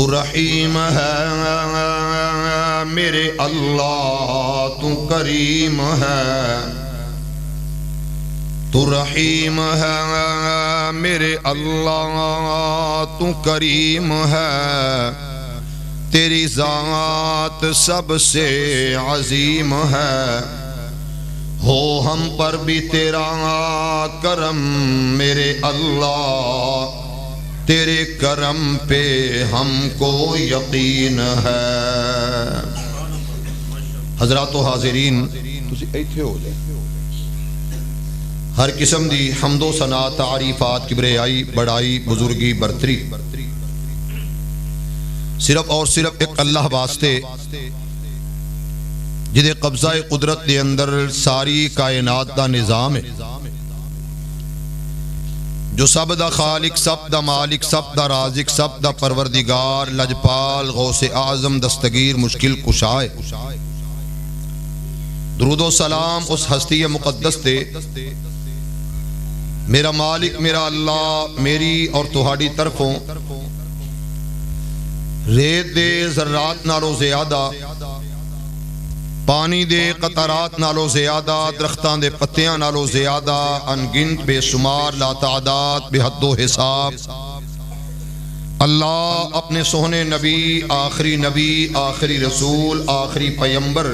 تو رحیم ہے میرے اللہ تو کریم ہے، تو رحیم ہے میرے اللہ تو کریم ہے، تیری ذات سب سے عظیم ہے، ہو ہم پر بھی تیرا کرم میرے اللہ، تیرے کرم پہ ہم کو یقین ہے۔ حضرات و حاضرین، تسی ایتھے ہو جائے، ہر قسم دی حمد و ثنا تعریفات کبریائی بڑائی بزرگی برتری صرف اور صرف ایک اللہ واسطے جدے قبضہ قدرت دے اندر ساری کائنات دا نظام ہے، جو سب دا خالق، سب دا مالک، سب دا رازق، سب دا پروردگار، لجپال، غوث اعظم، دستگیر، مشکل کشا ہے۔ درود و سلام اس ہستی مقدس دے، میرا مالک میرا اللہ میری اور تہاڈی طرفوں ریت دے ذرات نالوں زیادہ، پانی دے قطرات نالوں زیادہ، درختاں دے پتیاں نالوں زیادہ، انگنت بے شمار لا تعداد بے حد و حساب اللہ اپنے سوہنے نبی، آخری رسول، آخری پیمبر،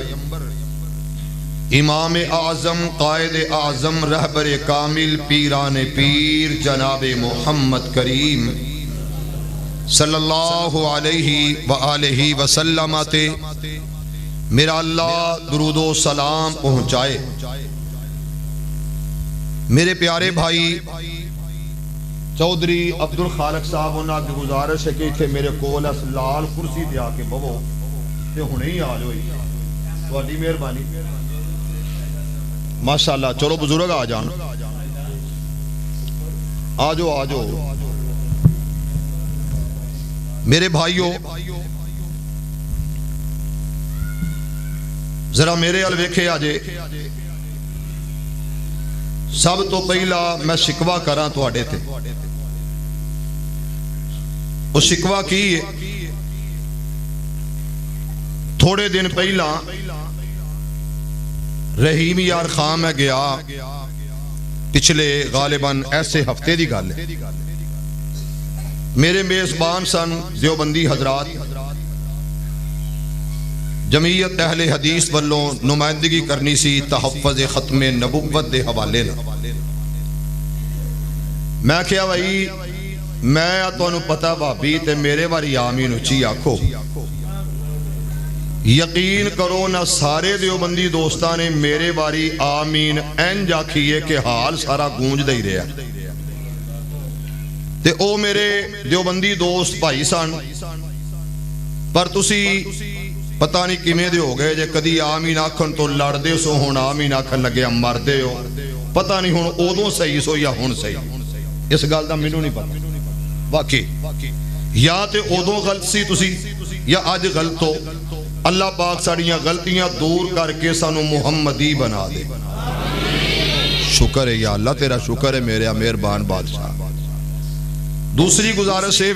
امام اعظم، قائد اعظم، رہبر کامل، پیران پیر جناب محمد کریم صلی اللہ علیہ وآلہ وسلم تے میرا اللہ درود و سلام پہنچائے۔ میرے پیارے بھائی چودھری عبدالخالق صاحب انہاں کی گزارش ہے کہ اتھے میرے کول اس لال کرسی دے آ کے بہو تے ہنے ہی آ جاؤ، تہاڈی مہربانی ماشاءاللہ۔ چلو بزرگ آ جان، آ جاؤ میرے بھائیوں، ذرا میرے ال ویکھے آجے۔ سب تو پہلا میں شکوہ کراں تواڈے تے، وہ شکوہ کی ہے، تھوڑے دن پہلا رحیم یار خان میں گیا، پچھلے غالباً ایسے ہفتے دی گل ہے، میرے میزبان سن دیوبندی حضرات، جمعیت اہل حدیث والوں نمائندگی کرنی سی تحفظ ختم نبوت دے حوالے نہ۔ میں کہا بھائی میں تانوں پتہ بھابی تے میرے باری آمین اچھی آکھو، یقین کرو نہ سارے دیوبندی دوستاں نے میرے باری آمین اینج آکھیے کہ حال سارا گونج دے ہی رہا، تے او میرے دیوبندی دوست بھائی سن، پر تسی پتہ نہیں کیویں دے ہو گئے جے کدی آمین آکھن تو لڑ دے سو، ہن آمین آکھن لگے مر دے ہو، پتہ نہیں ہن اودوں صحیح سو یا ہن صحیح، اس گل دا مینوں نہیں پتہ واقعی، یا تے اودوں غلط سی تسی یا اج غلط ہو۔ اللہ پاک ساڑیاں غلطیاں دور کر کے سانو محمدی بنا دے۔ شکر ہے یا اللہ، تیرا شکر ہے میرے مہربان بادشاہ۔ دوسری گزارش ہے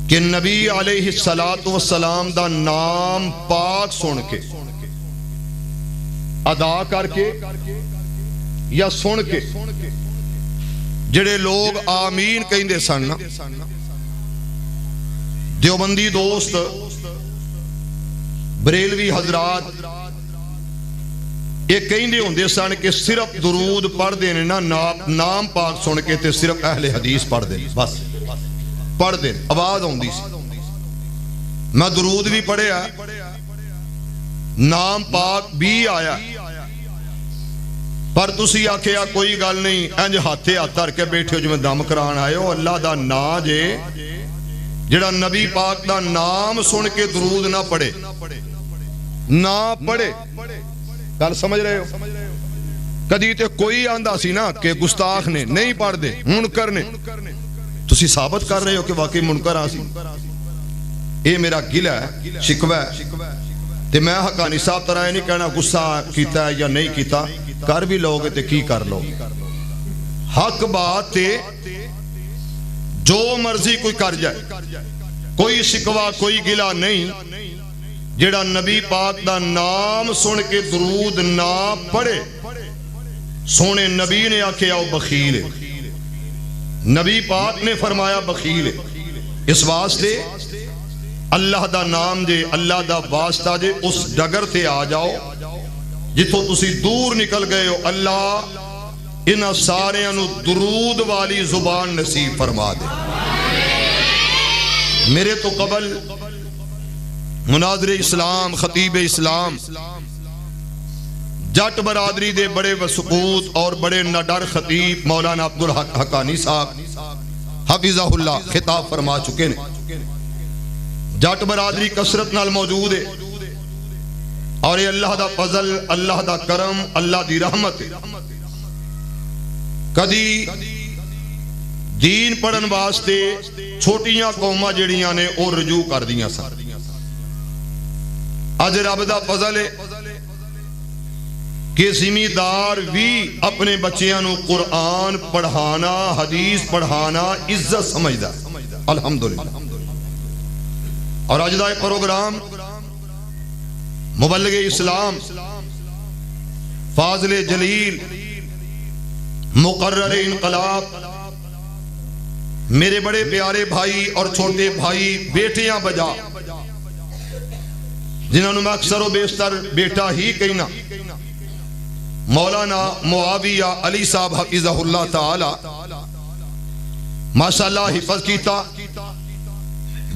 کہ نبی علیہ السلام دا نام پاک سن کے، ادا کر کے یا سن کے جڑے لوگ آمین کہندے سن، دیوبندی دوست، بریلوی حضرات، یہ کہندے ہوندے سن کہ صرف درود پڑھ دینے نا، نام پاک سن کے تے صرف اہل حدیث پڑھ دینے، بس پڑھ دے، آواز ہوندی سی۔ میں درود بھی پڑھیا، نام پاک بھی آیا، پر تسی آکھیا کوئی گل نہیں، انج ہاتھے ہاتھ دھر کے بیٹھے ہو جو میں دم کران آئے ہو، اللہ دا نا جے، جڑا نبی پاک دا نام سن کے درود نہ پڑھے، نہ پڑھے، گل سمجھ رہے ہو؟ کدی تے کوئی آندہ سی نا کہ گستاخ نے نہیں پڑھ دے، منکر نے، تسی ثابت کر رہے ہو کہ واقعی منکر آسی۔ اے میرا گلہ ہے، شکوہ ہے، تے میں حقانی صاحب طرح نہیں کہنا غصہ کیتا ہے یا نہیں کیتا، کر بھی لوگے تے کی کر لو، حق بات تے جو مرضی کوئی کر جائے، کوئی شکوا کوئی گلا نہیں، جڑا نبی پاک دا نام سن کے درود نہ پڑھے، سونے نبی نے آکھیا وہ بخیل ہے، نبی پاک نے فرمایا بخیل ہے۔ اس واسطے اللہ دا نام جے، اللہ دا واسطہ جے، اس ڈگر تے آ جاؤ جتوں تسی دور نکل گئے ہو۔ اللہ انہاں سارے انو درود والی زبان نصیب فرما دے۔ میرے تو قبل مناظر اسلام، خطیب اسلام، جٹ برادری دے بڑے وسقوت اور بڑے نڈر خطیب مولانا عبدالحق حقانی صاحب حفظہ اللہ خطاب فرما چکے نے۔ جٹ برادری کثرت نال موجود ہے اور یہ اللہ دا فضل، اللہ دا کرم، اللہ دی رحمت ہے۔ کدی دین پڑھن واسطے چھوٹیاں قوماں جڑیاں نے او رجوع کر دیاں سن۔ اج رب دا فضل ہے کہ زمیندار بھی اپنے بچیاں نو قرآن پڑھانا، حدیث پڑھانا عزت سمجھدا ہے، الحمدللہ۔ اور اج دا پروگرام مبلغ اسلام فاضل جلیل مقرر انقلاب، میرے بڑے پیارے بھائی اور چھوٹے بھائی، بیٹیاں بجا، جنہوں نے میں اکثر و بیشتر بیٹا ہی کہنا، مولانا معاویہ علی صاحب حفظہ اللہ تعالی ماشاءاللہ حفظ کیتا،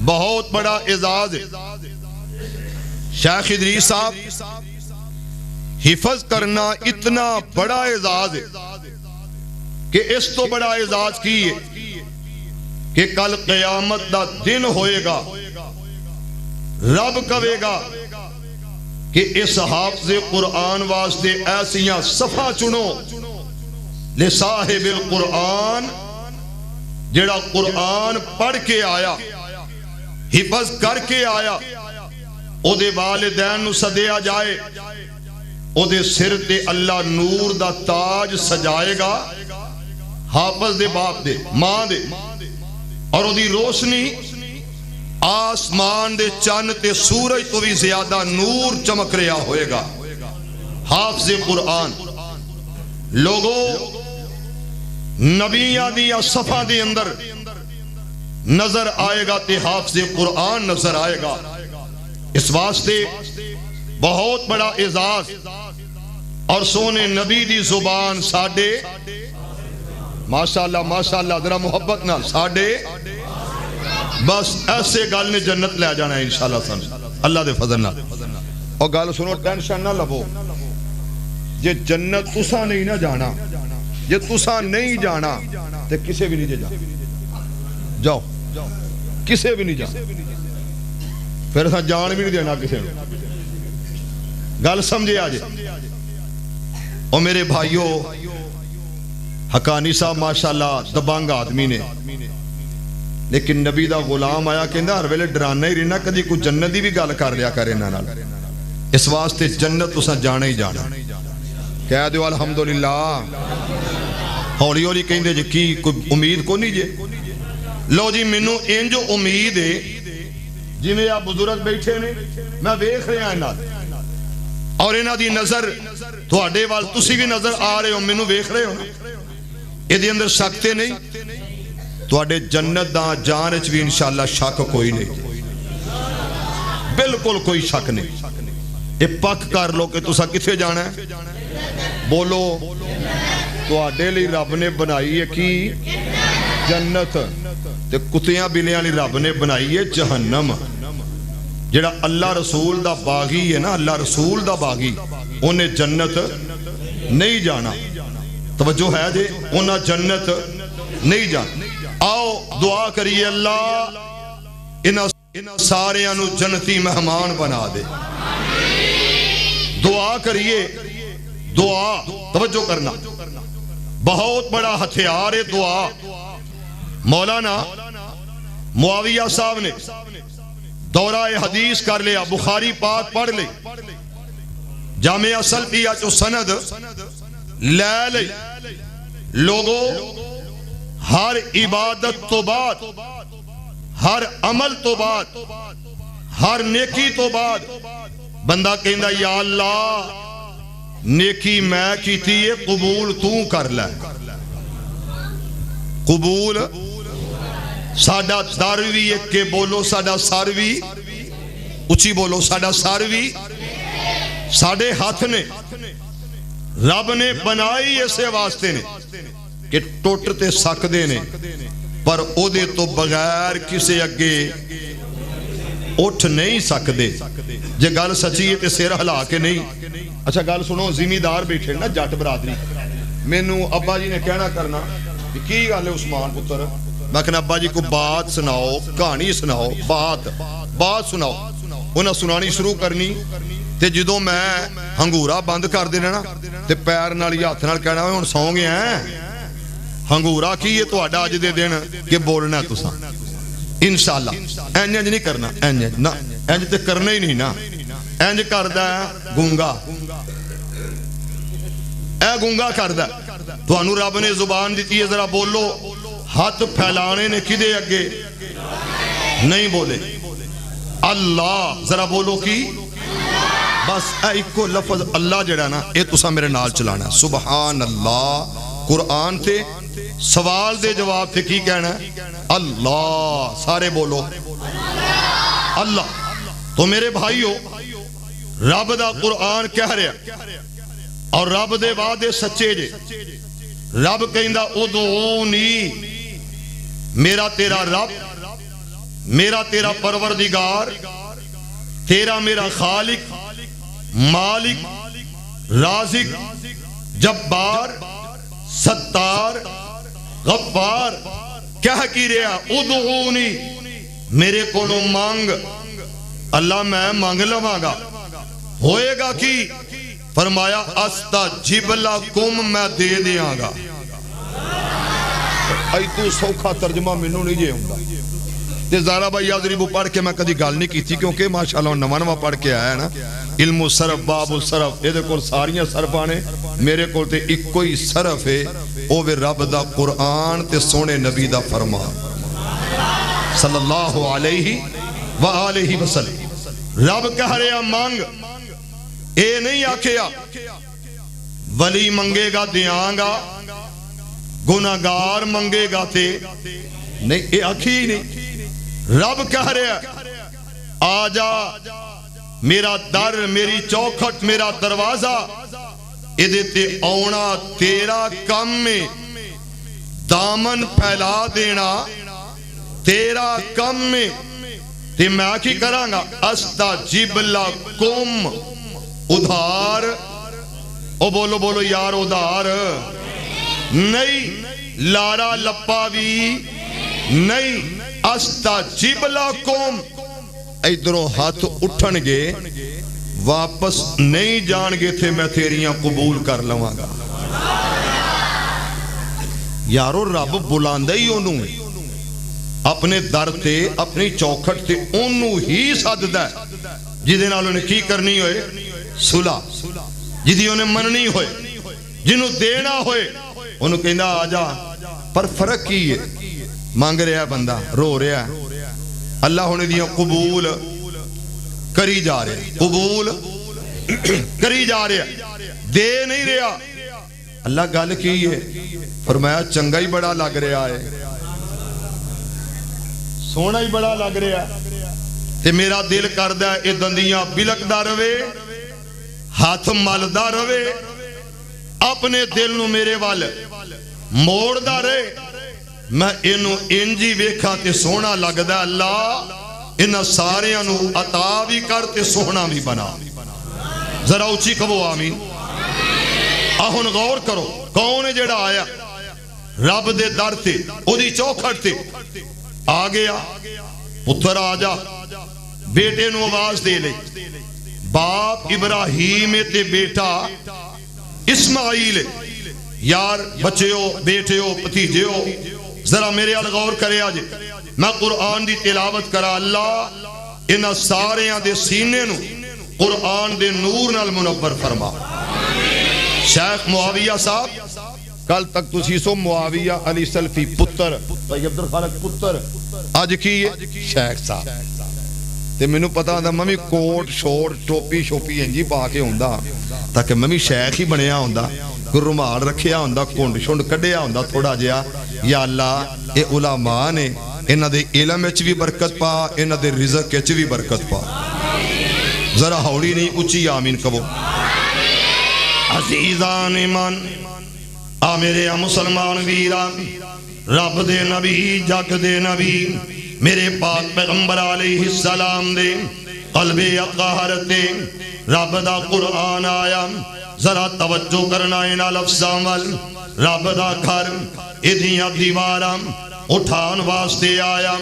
بہت بڑا اعزاز ہے۔ شیخ ادریس صاحب حفظ کرنا اتنا بڑا اعزاز ہے کہ اس تو بڑا اعزاز کی ہے کہ کل قیامت دا دن ہوئے گا، رب کہے گا کہ اس حافظ قرآن واسطے ایسیاں صفحہ چنو لصاحب القرآن، جڑا قرآن پڑھ کے آیا، حفظ کر کے آیا، او دے والدین نو سدیا جائے، او دے سر تے اللہ نور دا تاج سجائے گا، حافظ دے باپ دے ماں دے، اور او دی روشنی آسمان دے چاند تے سورج تو بھی زیادہ نور چمک رہا ہوئے گا۔ حافظ قرآن لوگو نبیاں دیا صفحہ دے اندر نظر آئے گا تے حافظ قرآن نظر آئے گا۔ اس واسطے بہت بڑا اعزاز، اور سونے نبی دی زبان ساڑھے ماشاءاللہ ماشاءاللہ ذرا محبت نال ساڑھے، بس ایسے گل نے جنت لے جانا ہے انشاءاللہ سن اللہ دے فضل نال۔ اور گل سنو، ٹینشن نہ لبو، جے جنت تسا نہیں نہ جانا، جے تسا نہیں جانا تے کسے بھی نہیں جاؤ، کسے بھی نہیں جاؤ، پھر اسا جان بھی نہیں دینا کسے نے۔ گل سمجھے آجے۔ اور میرے بھائیوں، حقانی صاحب ماشاءاللہ دبانگ آدمی نے، لیکن نبی دا غلام آیا کہندا ہر ویلے ڈرانا ہی رہنا، کدی کوئی جنت دی بھی گل کر لیا کرے انہاں نال۔ اس واسطے جنت تساں جانا ہی جانا۔ کہہ دیو الحمدللہ۔ ہولی ہولی کہندے جی کی کوئی امید کو نہیں جے؟ لو جی مینوں انج امید ہے جویں آ بزرگ بیٹھے نے، میں ویکھ رہا انہاں اور انہاں دی نظر تواڈے وال، تسی بھی نظر آ رہے ہو، مینوں ویکھ رہے ہو، اے دے اندر شک تے نہیں؟ تواڈے جنت دا جان وچ بھی انشاءاللہ شک کوئی نہیں، بالکل کوئی شک نہیں۔ اے پک کر لو کہ تسا کتھے جانا ہے، بولو۔ تواڈے لئی رب نے بنائی ہے کی جنت، تے کتیاں بلیاں لئی رب نے بنائی ہے جہنم۔ جڑا اللہ رسول دا باغی ہے نا، اللہ رسول دا باغی، انہیں جنت نہیں جانا۔ توجہ ہے جے، انہیں جنت نہیں جانا۔ آؤ دعا کریے اللہ انہاں سارے انو جنتی مہمان بنا دے۔ دعا کریے، دعا توجہ کرنا، بہت بڑا ہتھیار ہے دعا۔ مولانا معاویہ صاحب نے دورہ حدیث کر لیا، بخاری پاک پڑھ لے، جامعہ سلفیہ چو سند لے لے، لوگوں ہر عبادت تو بعد، ہر عمل تو بعد، ہر نیکی تو بعد بندہ کہندا یا اللہ نیکی میں کیتی ہے قبول تو کر لے. قبول ساڈا در بھی ایک کے بولو ساڈا سر بھی اچھی بولو ساڈا سر بھی ساڈے ہاتھ نے رب نے بنائی اسے واسطے نے کہ ٹوٹ تے سکدے نے پر او دے تو بغیر کسے اگے اٹھ نہیں سکدے. جے گل سچی ہے تے سر ہلا کے نہیں. اچھا گل سنو زمیندار بیٹھے نا جٹ برادری مینوں ابا جی نے کہنا کرنا کی گل ہے عثمان پتر میں کہنا ابا جی کو بات سناؤ کہانی سناؤ بات سناؤ. انہیں سنانی شروع کرنی تے جدوں میں ہنگورا بند کر دینا نا تے پیر نال یا ہاتھ نال کہنا ہن سو گئے ہیں ہنگورا کی ہے تہاڈا اج دے دن کہ بولنا ہے تساں انشاءاللہ. انج نہیں کرنا انج نہ انج تے کرنا ہی نہیں نا. انج کردا ہے گونگا اے گونگا کردا تانوں رب نے زبان دیتی ہے ذرا بولو. ہاتھ پھیلانے نے کدے اگے نہیں بولے اللہ ذرا بولو کی بس ایکو لفظ اللہ جڑا نا اے تساں میرے نال چلانا سبحان اللہ. قرآن تے سوال دے جواب تے کی کہنا ہے اللہ. سارے بولو اللہ. تو میرے بھائیو رب دا قرآن کہہ رہا اور رب دے وعدے سچے جے. رب کہندا ادعونی میرا تیرا رب میرا تیرا پروردگار تیرا میرا خالق مالک رازق جبار ستار غفار کہہ کی رہا ادعونی میرے کو مانگ اللہ میں مانگ لواں گا ہوئے گا کی فرمایا استجب لکم میں دے دیاں گا. ای تو سوکھا ترجمہ منوں نہیں جے ہوندا تے زارا بھائی یادریبو پڑھ کے میں کدی گل نہیں کیتی کیونکہ ماشاءاللہ نواں پڑھ کے آیا ہے نا علم الصرف باب الصرف اے دے کول ساریاں صرفاں نے میرے کول تے اکو ہی صرف ہے او وے رب دا قرآن تے سونے نبی دا فرمان صلی اللہ علیہ وآلہ وسلم. رب کہہ رہا مانگ اے نہیں آکھیا ولی منگے گا دیاں گا گناہگار منگے گا تے نہیں اے آکھی نہیں. رب کہہ رہا آجا میرا در میری چوکھٹ میرا دروازہ ادھے تے اونا تیرا کم میں دامن پھیلا دینا تیرا کم میں تے میں کی کراں گا استجب لکم ادھار او بولو بولو یار ادھار نہیں لارا لپا بھی نہیں استجب لکم. ادھروں ہاتھ اٹھن گے واپس نہیں جان گے تھے میں تیریاں قبول کر لواں گا. یارو رب بلاندہ ہی انہوں اپنے در تے اپنی چوکھٹ تے انہوں ہی ساددہ ہے جدے نالوں نے کی کرنی ہوئے صلح جدی انہیں مننی ہوئے جنہوں دینا ہوئے انہوں کہنا آجا. پر فرق کی ہے مانگ رہا بندہ رو رہا اللہ ہونے دیا قبول کری جا رہے قبول کری جا رہے دے نہیں رہا. اللہ گل کی ہے فرمایا چنگا ہی بڑا لگ رہا ہے سونا ہی بڑا لگ رہا تے میرا دل کردہ اے دندیاں بلکدہ روے ہاتھ ملدہ روے اپنے دل نو میرے وال موڑدہ رہے میں انہوں انجی ویکھا تے سونا لگدہ اللہ انہاں سارے انہوں عطا بھی کرتے سونا بھی بنا. ذرا اچھی کبو آمین. آہن غور کرو کون ہے جڑا آیا رب دے در تے او دی چوکھٹ تے آ گیا پتر آجا بیٹے نو آواز دے لے باپ ابراہیم تے بیٹا اسماعیل یار بچے ہو بیٹے ہو پتیجے ہو ذرا میرے آل غور کرے آجے میں قرآن دی تلاوت کرا اللہ انہا سارے دے سینے نو قرآن دے نور نال منور فرما. شیخ معاویہ صاحب کل تک تسی سو معاویہ علی سلفی پتر بھائی عبد الخالق پتر اج کی شیخ صاحب تے مینوں پتہ ہوندا میں کوٹ شوٹ ٹوپی شوپی انجی پا کے ہوندا تاکہ میں شیخ ہی بنیا ہوندا کوئی رومال رکھیا ہوندا کونڈ شونڈ کڈیا ہوندا تھوڑا جہا یا اللہ اے علماء نے انہاں دے علم وچ بھی برکت پا انہاں دے رزق وچ بھی برکت پا ذرا ہولی نہیں اچھی آمین کہو عزیزان ایمان آ میرے مسلمان ویران رب دے نبی جگ دے نبی میرے پاک پیغمبر علیہ السلام دے قلب اقہر تے رب دا قرآن آیا ذرا توجہ کرنا انہا لفظاں وال رب دا گھر ادھیاں دیواراں اٹھان واسطے آیا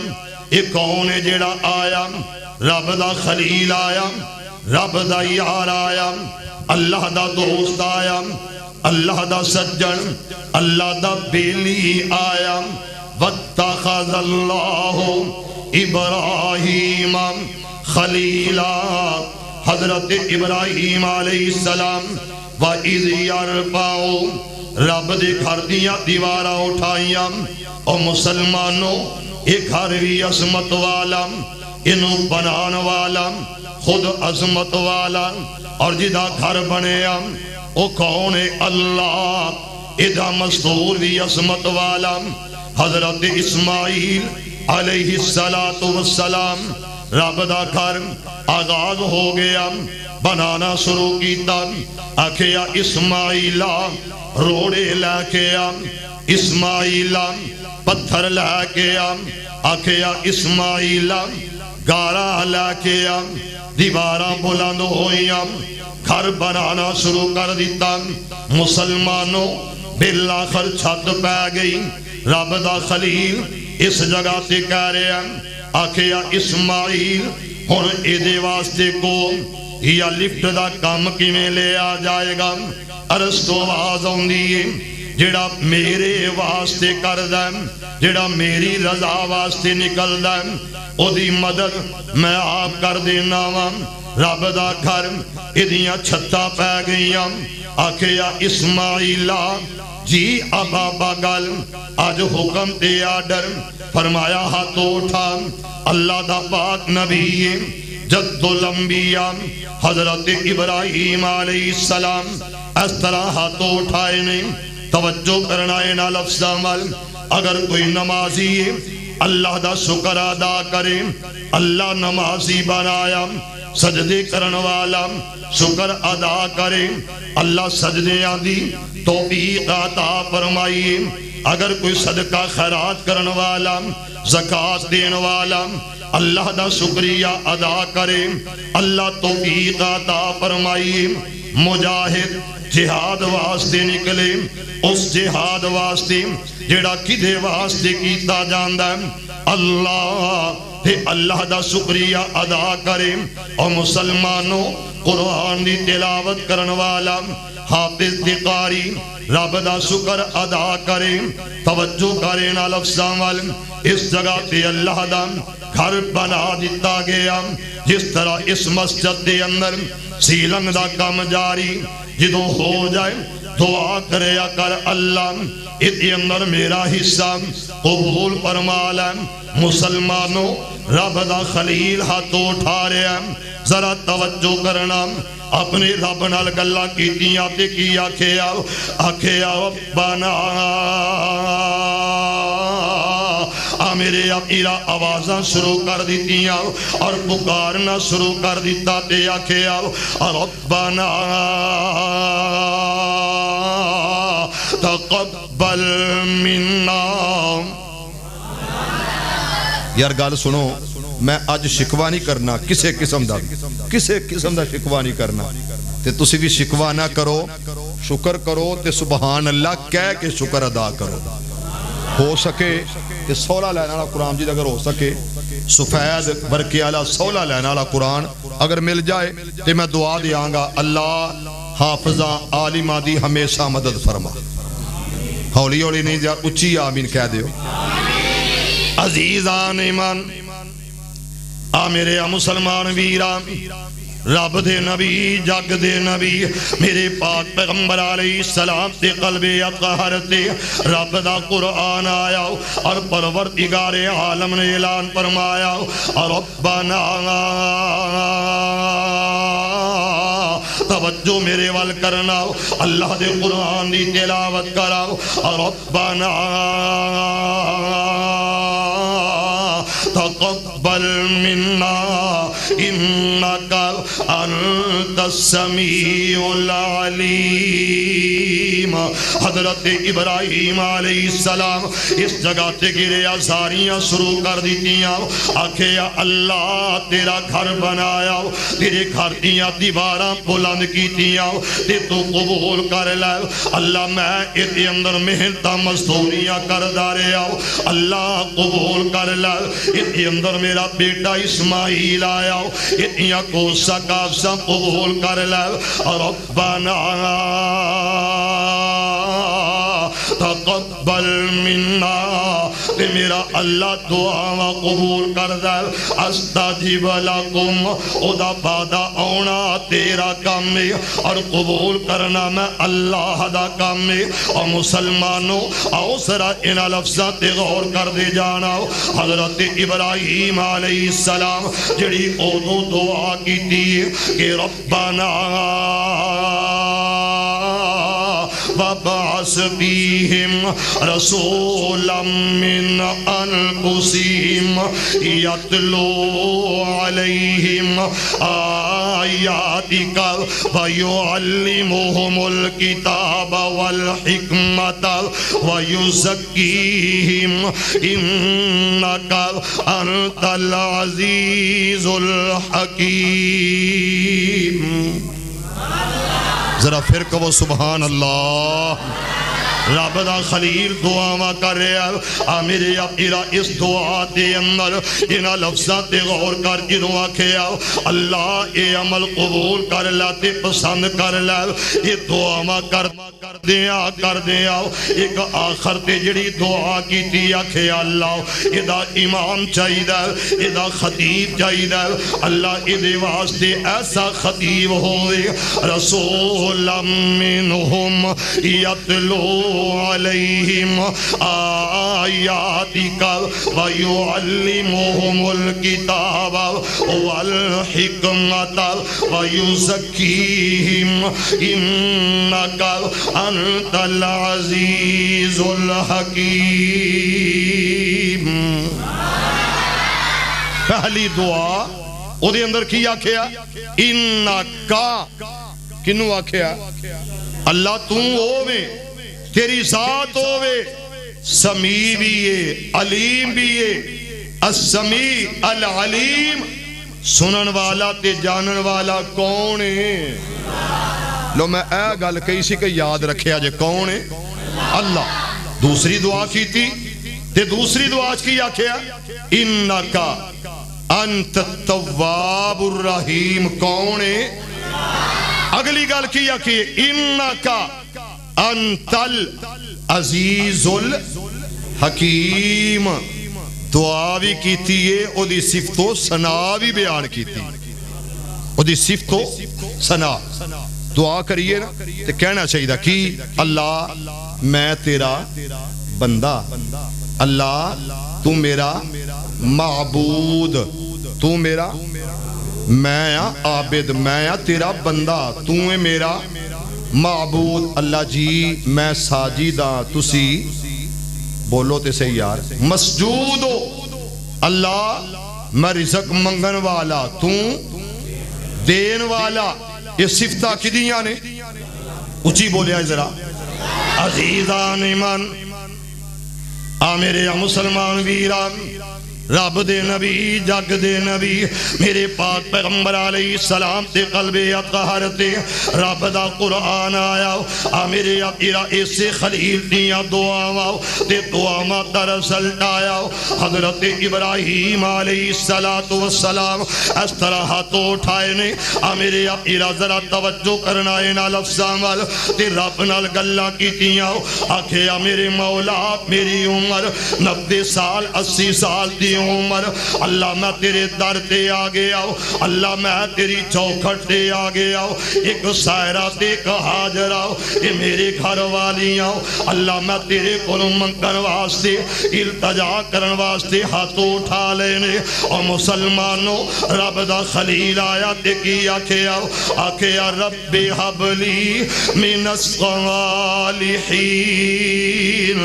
ایک کون ہے جیڑا آیا رب دا خلیل آیا رب دا یار آیا اللہ دا دوست آیا اللہ دا سجن اللہ دا بیلی آیا واتخذ اللہ ابراہیم خلیلا حضرت ابراہیم علیہ السلام وَإِذْ يَرْفَعُ رب دے گھر دیا دیوارہ اٹھائیاں او مسلمانوں ایک گھر بھی عظمت والا انہوں بنان والا خود عظمت والا اور جدا گھر بنیا او کون ہے اللہ ادا مستور بھی عظمت والا حضرت اسماعیل علیہ السلام رب دا گھر آغاز ہو گیا بنانا شروع کیتا آکھیا اسماعیلہ روڑے لے کے اسماعیلہ پتھر لے کے آکھیا اسماعیلہ گارا لے کے دیواراں بلند ہوئیاں گھر بنانا شروع کر دیتا مسلمانوں بالآخر چھت پہ گئی رب دا خلیل اس جگہ تے کہہ رہے ہیں آکھیا اسماعیل ہن ایدے واسطے کو یا لفٹ دا کام کی میں لے آ جائے گا عرض تو آواز ہوندی جڑا میرے واسطے کر دیں جڑا میری رضا واسطے نکل دیں او دی مدد میں آپ کر دینا ہوں رب دا گھر ادیاں چھتا پہ گئیاں آکھیا اسماعیلہ جی ابا بگل آج حکم تے آڈر فرمایا ہاتھوں اٹھا اللہ دا پاک نبی جد الانبیاء حضرت ابراہیم علیہ السلام اس طرح ہاتھوں اٹھائے نہیں توجہ کرنا ہے نا لفظاں وال اگر کوئی نمازی اللہ دا شکر ادا کرے اللہ نمازی بنایا سجدے کرن والا شکر ادا کرے اللہ سجدے آدھی توفیق عطا فرمائیے اگر کوئی صدقہ خیرات کرن والا زکاة دین والا اللہ دا شکریہ ادا کرے اللہ توفیق عطا فرمائیے مجاہد جہاد واسطے نکلے اس جہاد واسطے جڑا کدے واسطے کیتا جاندا ہے اللہ تے اللہ دا شکریہ ادا کرے اور مسلمانوں قرآن دی تلاوت کرن والا حافظ دی قاری رب دا شکر ادا کرے توجہ کرے نا لفظاں وال اس جگہ تے اللہ دا گھر بنا دیتا گیا جس طرح اس مسجد دے اندر سیلنگ دا کام جاری جدوں ہو جائے دعا کرے کر اللہ ادھے اندر میرا حصہ قبول فرما لے مسلمانوں رب دا خلیل ہاتھوں اٹھا رہے ہیں ذرا توجہ کرنا اپنے رب نال گلا کیتیاں تے کی آکھیا ربنا میرے اپیرا آوازاں شروع کر دیتیاں اور پکارنا شروع کر دیتا تے آکھیا ربنا تقبل منا یار گل سنو میں اج شکوا نہیں کرنا کسے قسم دا شکوا نہیں کرنا تے تسی بھی شکوا نہ کرو شکر کرو تے سبحان اللہ کہہ کے شکر ادا کرو ہو سکے تے سولہ لینا والا قرآن جی اگر ہو سکے سفید برکے والا سولہ لینا والا قرآن اگر مل جائے تے میں دعا دیاں گا اللہ حافظہ عالمہ دی ہمیشہ مدد فرما ہولی ہولی نہیں جا اچھی آمین کہہ دیو عزیزان ایمان آ میرے مسلمان ویران رب دے نبی جگ دے نبی میرے پاک پیغمبر علیہ السلام تے قلب اطہر تے رب دا قرآن آیا اور پروردگار عالم نے اعلان فرمایا ربنا توجہ میرے وال کرنا اللہ دے قرآن دی تلاوت کراؤ ربنا تقبل منا انك انت السمیع العلیم حضرت ابراہیم علیہ السلام اس جگہ تے گرے آزاریاں شروع کر دیتیاں آکھے یا اللہ تیرا گھر بنایا تیرے گھر دیاں دیواراں بلند کیتیاں تے تو قبول کر لے اللہ میں ادھے اندر محنتاں مزدوریاں کر دارے آؤ اللہ قبول کر لے ادھے اندر میرا بیٹا اسماعیل آیا اتنیاں کو سکافسا قبول کر لے ربنا تقبل منا تے میرا اللہ دعا قبول کر دے استجب لکم او دا بعدہ اونا تیرا کام ہے اور قبول کرنا میں اللہ دا کام ہے اور مسلمانوں آؤ سرا ان لفظات غور کر دے جانا حضرت ابراہیم علیہ السلام جڑی اودو دعا کی تھی کہ ربنا وَبَعَثْ فِيهِمْ رَسُولًا مِّنْ أَنفُسِهِمْ يَتْلُو عَلَيْهِمْ آيَاتِكَ وَيُعَلِّمُهُمُ الْكِتَابَ وَالْحِكْمَةَ وَيُزَكِّيهِمْ إِنَّكَ أَنْتَ الْعَزِيزُ الْحَكِيمُ ذرا پھر کہو سبحان اللہ رب دا خلیل دعا کر رہا میرے اپیرا اس دعا دے اندر انہا لفظات دے غور کر جنہوں آکھیا اللہ اے عمل قبول کر لاتے پسند کر لا یہ دعا کر دیا ایک آخر تے جڑی دعا کی تھی آکھیا اللہ ادا امام چاہی دا ادا خطیب چاہی دا اللہ ادھے واسطے ایسا خطیب ہوئے رسولا منہم یتلو علیہم آیاتک ویعلمہم الکتاب والحکمت ویزکیہم انک انت العزیز الحکیم پہلی دعا او دے اندر کی آکھیا انکا کنو آکھیا اللہ تو ہووے تیری ذات ہووے سمیع بھی ہے علیم بھی ہے السمیع العلیم سنن والا تے جانن والا کون ہے لو میں اے گل کہی سی کہ یاد رکھے آجے کون ہے اللہ دوسری دعا کی تھی تے دوسری دعا کی آکھیا انکا انت التواب الرحیم کون ہے اگلی گل کی آکھیا انکا انت العزیز الحکیم دعا بھی کیتی ہے او دی صفت و ثنا بھی بیان کیتی او دی صفت و ثنا دعا کریے نا تے کہنا چاہیے کہ اللہ میں تیرا بندہ اللہ تو میرا معبود تو میرا میں عابد میں تیرا بندہ تو میرا معبود اللہ جی میں ساجدہ تسی بولو تے صحیح یار مسجود ہو اللہ میں رزق منگن والا تو دین والا یہ صفتہ کدیاں نے اچھی بولیا ذرا عزیزان من میرے مسلمان ویران رب دے نبی جگ دے نبی میرے پاک پیغمبر علیہ السلام تے قلب اطہر تے رب دا قرآن آیا میرے اپیرا اس سے خلیل دیاں دعاواں تے دعاواں دا رزلٹ آیا حضرت ابراہیم علیہ السلام اس طرح ہاتھوں اٹھائے نے میرے اپیرا ذرا توجہ کرنا اینا لفظاں وال تے رب نال گلہ کی تیاں آکھیا میرے مولا میری عمر 90 سال 80 سال دی عمر اللہ میں تیرے در تے آ گیا اللہ میں تیری چوکھٹ تے آ گیا ایک سائرہ تے ایک حاجرہ اے میرے گھر والیاں اللہ میں تیرے کولوں منگن واسطے التجا کرن واسطے ہاتھ اٹھا لینے اور مسلمانوں رب دا خلیل آیا تے کی آکھیا رب حب لی من الصالحین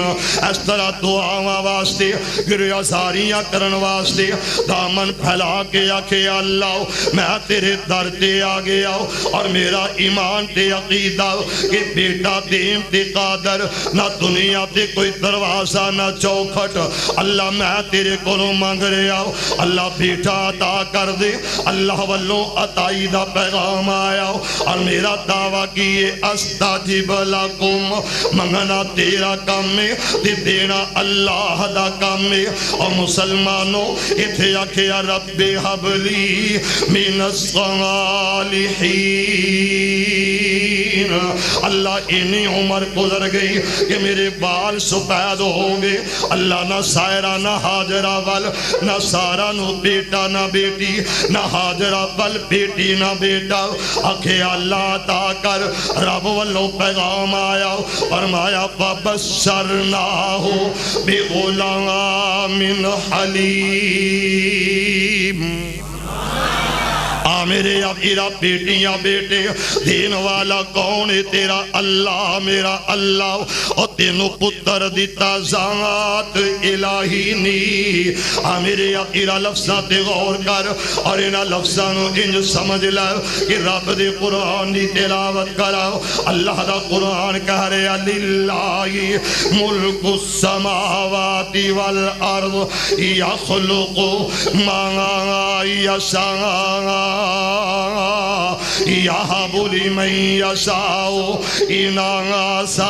اس طرح دعا واسطے گریہ ساریاں کرن واسطے دامن پھیلا کے آکھے اللہ میں تیرے در تے آ گیا اور میرا ایمان تے عقیدہ کہ بیٹا دین تے قادر نہ دنیا تے کوئی دروازہ نہ چوکھٹ اللہ میں تیرے کولوں مانگ رہا اللہ بیٹا عطا کر دے اللہ والوں عطائی دا پیغام آیا اور میرا دعویٰ کیے استجب لکم منگنا تیرا کام ہے تے دینا اللہ دا کام ہے اور مسلمانوں اتھے آکھیا رب حب لی من الصالحین اللہ انی عمر گزر گئی کہ میرے بال سفید ہو گئے اللہ نہ سائرہ نہ حاجرہ ول نہ سارا نو بیٹا نہ بیٹی نہ حاجرہ ول بیٹی نہ بیٹا آکھے اللہ عطا کر رب والوں پیغام آیا فرمایا فبشرناہ بغلام حلیم میرے ابیرا بیٹیاں بیٹے دین والا کون ہے تیرا اللہ میرا اللہ اور تینوں پتر دیتا ذات الہی نی میرے ابیرا لفظات غور کر اور انہا لفظانوں انج سمجھ لے کہ رب دے قرآن دی تلاوت کراؤ اللہ دا قرآن کہہ رہے للہ ملک السماوات والارض یخلق ما یشاء یہب لمن یشاء اناثا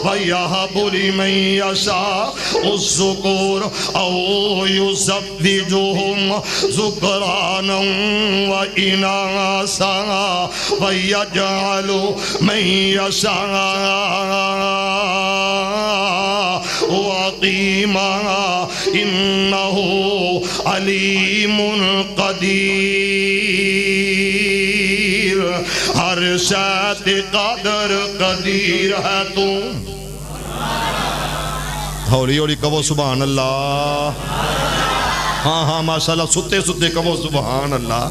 ویہب لمن یشاء الذکور او یزوجہم ذکرانا واناثا ویجعل من یشاء عقیما انہ علیم قدیر ہر شاید قادر قدیر ہے تو ہولی ہولی کہو سبحان اللہ ہاں ہاں ماشاءاللہ ستے ستے کہو سبحان اللہ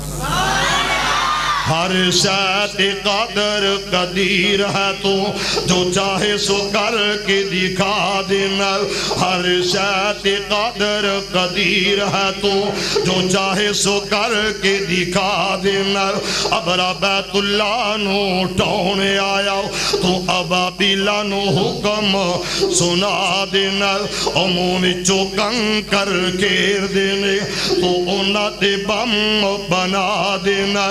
ہر شاید قادر قدیر ہے تو جو چاہے سو کر کے دکھا دینا ہر شاید قادر قدیر ہے تو جو چاہے سو کر کے دکھا دینا ابرا بیت اللہ نو ٹونے آیا تو ابابیلا نو حکم سنا دینا عمومی چوکن کر کیر دینے تو انہ تے بم بنا دینا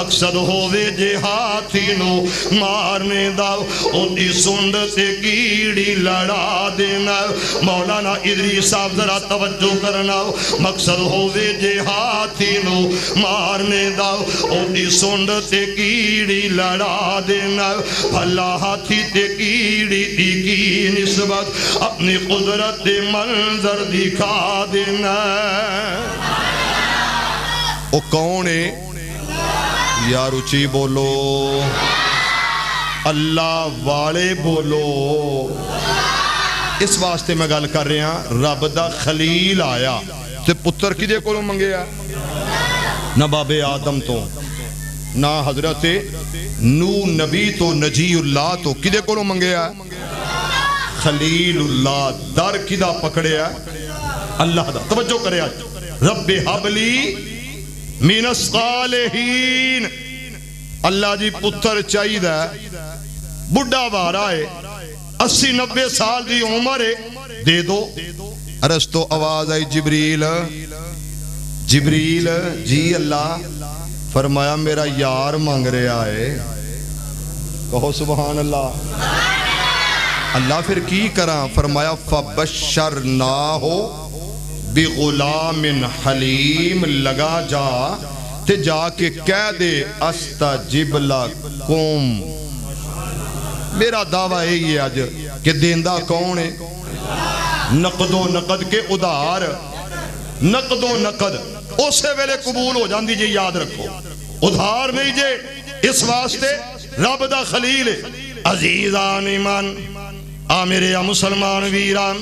مقصد ہووے جے ہاتھی نو مارنے دا اُنی سنڈ سے کیڑی لڑا دینا مولانا ادریس صاحب ذرا توجہ کرنا مقصد ہووے جے ہاتھی نو مارنے دا اُنی سنڈ سے کیڑی لڑا دینا بھلا ہاتھی تے کیڑی دی کی نسبت اپنی قدرت منظر دکھا دینا او کون ہے یار اچھی بولو اللہ والے بولو اس واسطے میں گل کر رہے ہیں رب دا خلیل آیا تے پتر کدے کولوں منگیا نہ باب آدم تو نہ حضرت نو نبی تو نجی اللہ تو کدے کولوں منگیا خلیل اللہ در کدا پکڑیا اللہ دا توجہ کرے رب حبلی من الصالحین اللہ جی پتر چاہی دا بڑھا بارا ہے 80-90 سال دی عمر ہے دے دو عرض تو آواز آئی جبریل جی اللہ فرمایا میرا یار مانگ رہا ہے کہو سبحان اللہ اللہ پھر کی کراں فرمایا فبشرناہو بغلام حلیم لگا جا تے جا کے کہہ دے استجب لکم میرا دعویٰ یہی ہے آج کہ دیندہ کون ہے نقد و نقد کے ادھار نقد و نقد اسے ویلے قبول ہو جاندی جی، یاد رکھو ادھار نہیں جے، اس واسطے رب دا خلیل عزیزان ایمان آ میرے مسلمان ویران،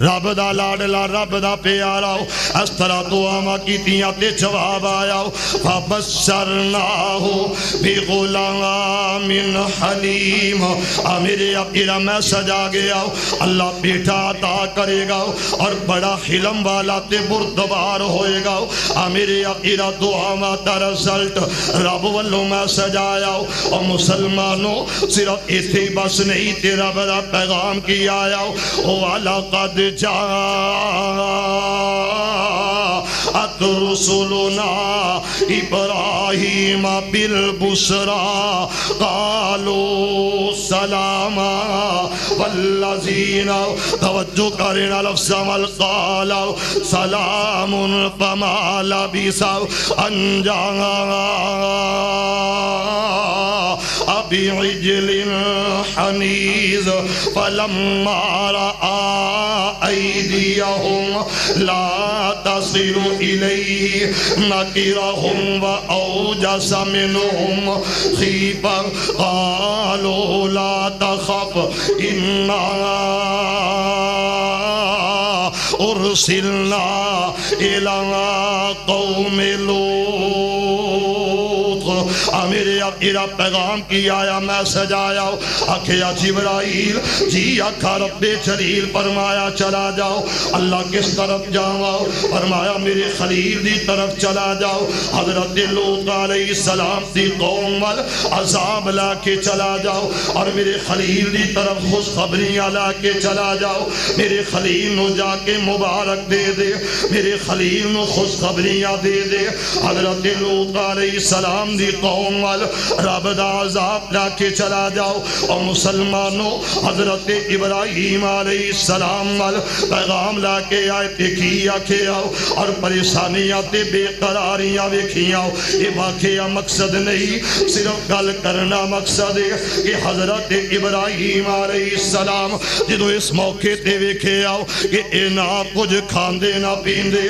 رب دا لاڈلا رب دا پیارا، اس طرح دعا کیتیاں تے جواب آیا، فبشرناہ بغلام حلیم۔ آ میرے اپیرا میسج آ گیا، اللہ بیٹا عطا کرے گا اور بڑا حلم والا تے بردبار ہوئے گا۔ آ میرے اپیرا دعا دا رزلٹ رب والوں میسج آیا، اور مسلمانوں صرف ایتھے بس نہیں، تے رب دا پیغام کی آیا، وَلَقَدْ جاءت رسلنا ابراہیم بالبشرى قالوا سلاما والذین توجہ کرنا لفظ عمل قالوا سلام فما لبث ان جاء بعجل حنیذ فلما رأى أيديهم لا تصل إليه نكرهم وأوجس منهم خيفة قالوا لا تخف إنا أرسلنا إلى قوم لوط۔ میرے اپیرا پیغام کی آیا، میسج آیا، آکھیا جبرائیل جی آکھا رب جلیل فرمایا چلا جاؤ۔ اللہ کس طرف جاؤ؟ فرمایا میرے خلیل دی طرف چلا جاؤ۔ حضرت لوط علیہ السلام دی قوم وال عذاب لا کے چلا جاؤ، اور میرے خلیل دی طرف خوشخبریاں لا کے چلا جاؤ۔ میرے خلیل نو جا کے مبارک دے دے، میرے خلیل نو خوشخبریاں دے دے۔ حضرت لوط علیہ السلام دی قوم وال رب دا عذاب لا کے چلا جاؤ۔ اور مسلمانوں حضرت ابراہیم علیہ السلام وال پیغام لا کے آئے تے کی آکھے آؤ، اور پریشانیاں تے بے قراریاں ویکھی آؤ۔ یہ واقعہ مقصد نہیں، صرف گل کرنا مقصد ہے کہ حضرت ابراہیم علیہ السلام جدو اس موقع تے ویکھے آؤ کہ اے نہ کچھ کھاندے نہ پیندے،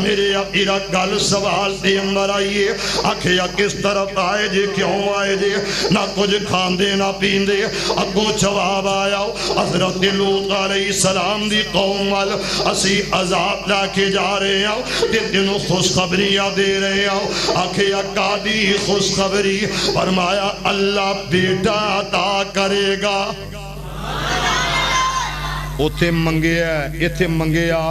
میرے اپیرا گل سوال تے اندر آئیے، آکھیا کس طرف آئے جے، کیوں آئے جے، نہ کچھ کھاندے نہ پیندے۔ اگو جواب آیا، حضرت لوط علیہ السلام دی قوم وال اسی عذاب لا کے جا رہے ہیں، تے تینوں خوشخبریاں دے رہے ہیں۔ آکھیا کادی خوشخبری؟ فرمایا اللہ بیٹا عطا کرے گا۔ اوتھے منگیا، ایتھے منگیا،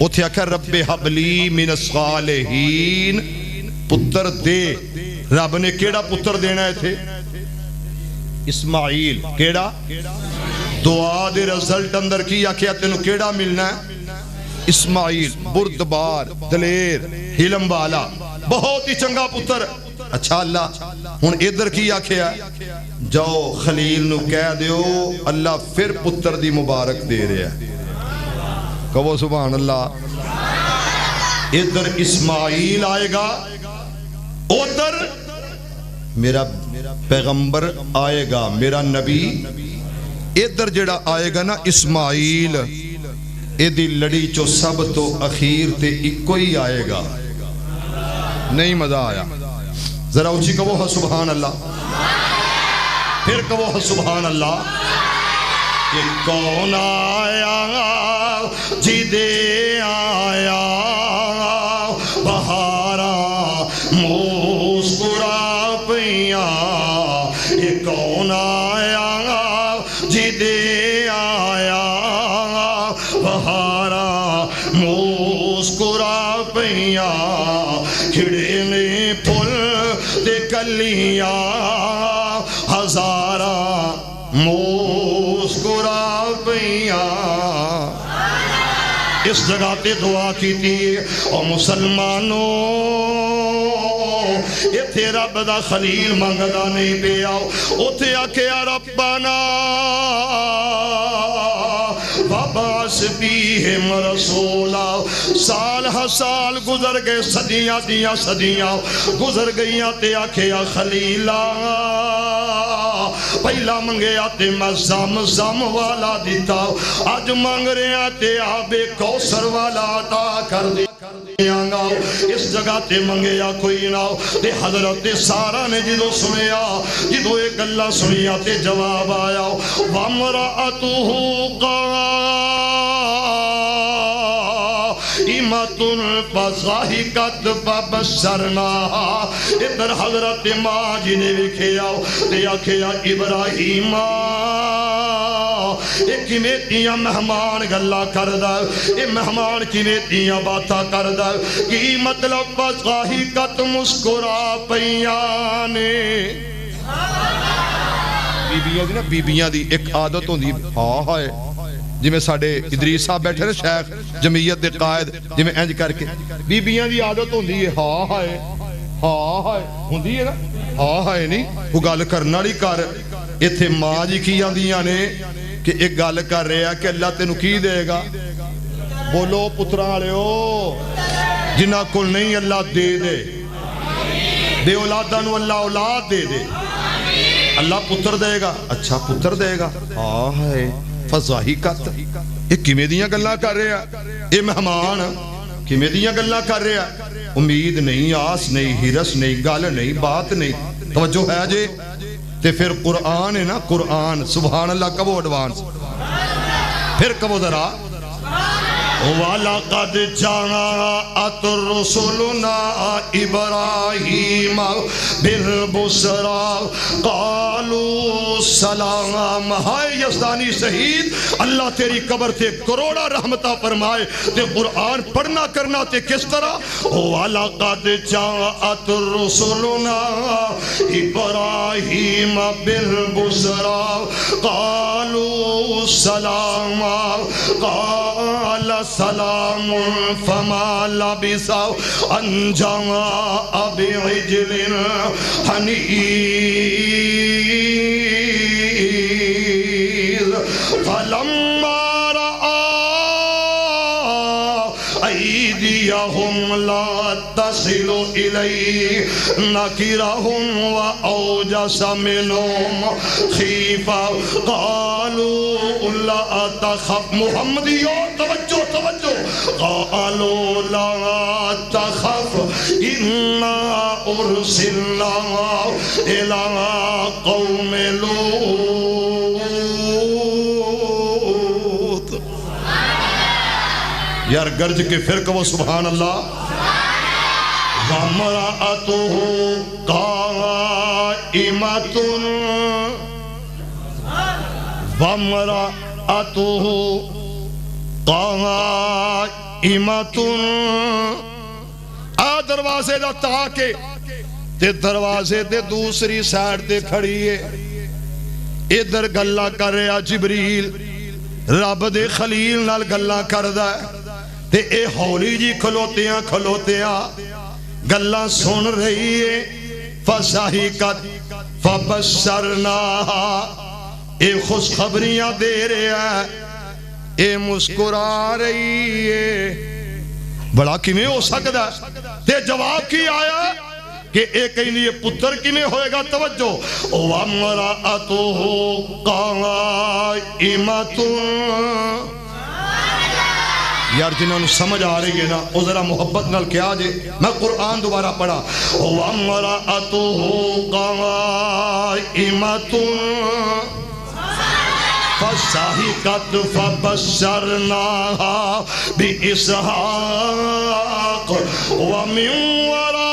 اوتھے آکھا رب حبلی من الصالحین، پتر دے۔ رب نے کیڑا پتر دینا ہے تھے؟ اسماعیل۔ کیڑا؟ دعا دے رزلٹ اندر کی آکھیا تینوں کیڑا ملنا ہے؟ اسماعیل، بردبار، دلیر، حلم والا، بہت ہی چنگا پتر۔ اچھا اللہ ہن ادھر کی آکھیا؟ جاؤ خلیل نو کہہ دیو اللہ پھر پتر دی مبارک دے رہا ہے۔ کہو سبحان اللہ۔ ادھر اسماعیل آئے گا، ادھر میرا پیغمبر آئے گا، میرا نبی۔ ادھر جڑا آئے گا نا اسماعیل، ایدی لڑی چو سب تو اخیر تے ایک ہی آئے گا۔ نہیں مزہ آیا؟ ذرا اونچی کہو ہے سبحان اللہ، پھر کہو ہے سبحان اللہ۔ کہ کون آیا جی دے آیا بہارا مسکرا پیا، یہ کون آیا جی دے آیا بہارا مسکرا پیا، کھڑے نے پل دے کلیاں ہزارہ مسکرا پیا۔ اس جگہ تے دعا کی تھی اور مسلمانوں یہ تھے رب دا خلیل منگدا نہیں پہ آؤ، اتھے آکھیا ربنا وبعث فیہم رسولا۔ سال ہر سال گزر گئے، صدیاں دیاں صدیاں گزر گئیاں، تے آکھیا خلیلا پہلا منگیا تے میں زم والا دیتا، آج مانگ رہے ہیں تے آب کوثر والا عطا کر دی۔ گا اس جگہ تے منگیا کوئی نہ تے حضرت سارا نے جدو سنیا جدو ایک اللہ سنیا تے جواب آیا وَامْرَأَتُهُ قَائِمَةٌ فَضَحِكَتْ فَبَشَّرْنَاهَا ادھر حضرت ماں جی نے لکھیا تے آکھیا ابراہیم ایک میتیاں مہمان گلا کردہ اے مہمان کی میتیاں باتا کردہ کی مطلب فضحکت مسکرا پیانے بیبیاں دی ایک عادت ہوندی ہاں ہے جی میں ساڑھے ادریس صاحب بیٹھے نا شیخ جمعیت دے قائد جی میں انج کر کے بیبیاں دی عادت ہوندی ہے ہاں ہے ہوندی ہے نا ہاں ہے نہیں وہ گل کرنا نہیں کر ایتھے ماں جی کی آندیاں نے کہ ایک گل کر رہے ہیں کہ اللہ تینوں کی دے گا بولو پتران لے ہو جنہ کل نہیں اللہ دے دے اولادانو اللہ اولاد دے اللہ پتر دے گا اچھا پتر دے گا ہاں ہے فضحکت یہ کیویں دیاں گلاں کر رہے ہیں یہ مہمان کیویں دیاں گلاں کر رہے ہیں امید نہیں آس نہیں ہرس نہیں گل نہیں بات نہیں توجہ ہے جی تے پھر قرآن ہے نا قرآن سبحان اللہ کبو ایڈوانس پھر کبو ذرا وَلَقَدْ جَاءَتْ رُسُلُنَا إِبْرَاهِيمَ بِالْبُشْرَى قَالُوا سَلَامًا ہائے یزدانی شہید اللہ تیری قبر تے کروڑا رحمتہ فرمائے تے قرآن پڑھنا کرنا تے کس طرح وَلَقَدْ جَاءَتْ رُسُلُنَا إِبْرَاهِيمَ بِالْبُشْرَى قَالُوا سَلَامًا قَالَ سلام فما لبث ان جاء بعجل حنيذ فلما رأى أيديهم لا تصل إليه نكرهم وأوجس منهم خيفة قالوا لا تخف محمدیوں توجہ قالوا لا تخف إنا أرسلنا إلى قوم لوط یار گرج کے پھر کہو سبحان اللہ وَامْرَأَتُهُ قَائِمَةٌ وَامْرَأَتُهُ قَائِمَةٌ دروازے دا تاکے تے دروازے دے دوسری سائڈ تے کھڑی ہے ادھر گلا کر رہا جبریل رب دے خلیل نال گلا کردہ تے اے ہولی جی کھلوتیاں گلا سن رہی ہے فضحکت فبشرناہا اے خوشخبریاں دے رہا ہے اے مسکرا رہی ہے بڑا کیویں ہو سکتا ہے تے جواب کی آیا کہ ایک کہیں لیے پتر کیویں ہوئے گا توجہ وَامْرَأَتُهُ قَائِمَةٌ یار جنہوں سمجھ آ رہی ہے نا وہ ذرا محبت نال کیا جے میں قرآن دوبارہ پڑھا وَامْرَأَتُهُ قَائِمَةٌ فَضَحِكَتْ فَبَشَّرْنَاهَا بِإِسْحَاقَ وَمِنْ وَرَاءِ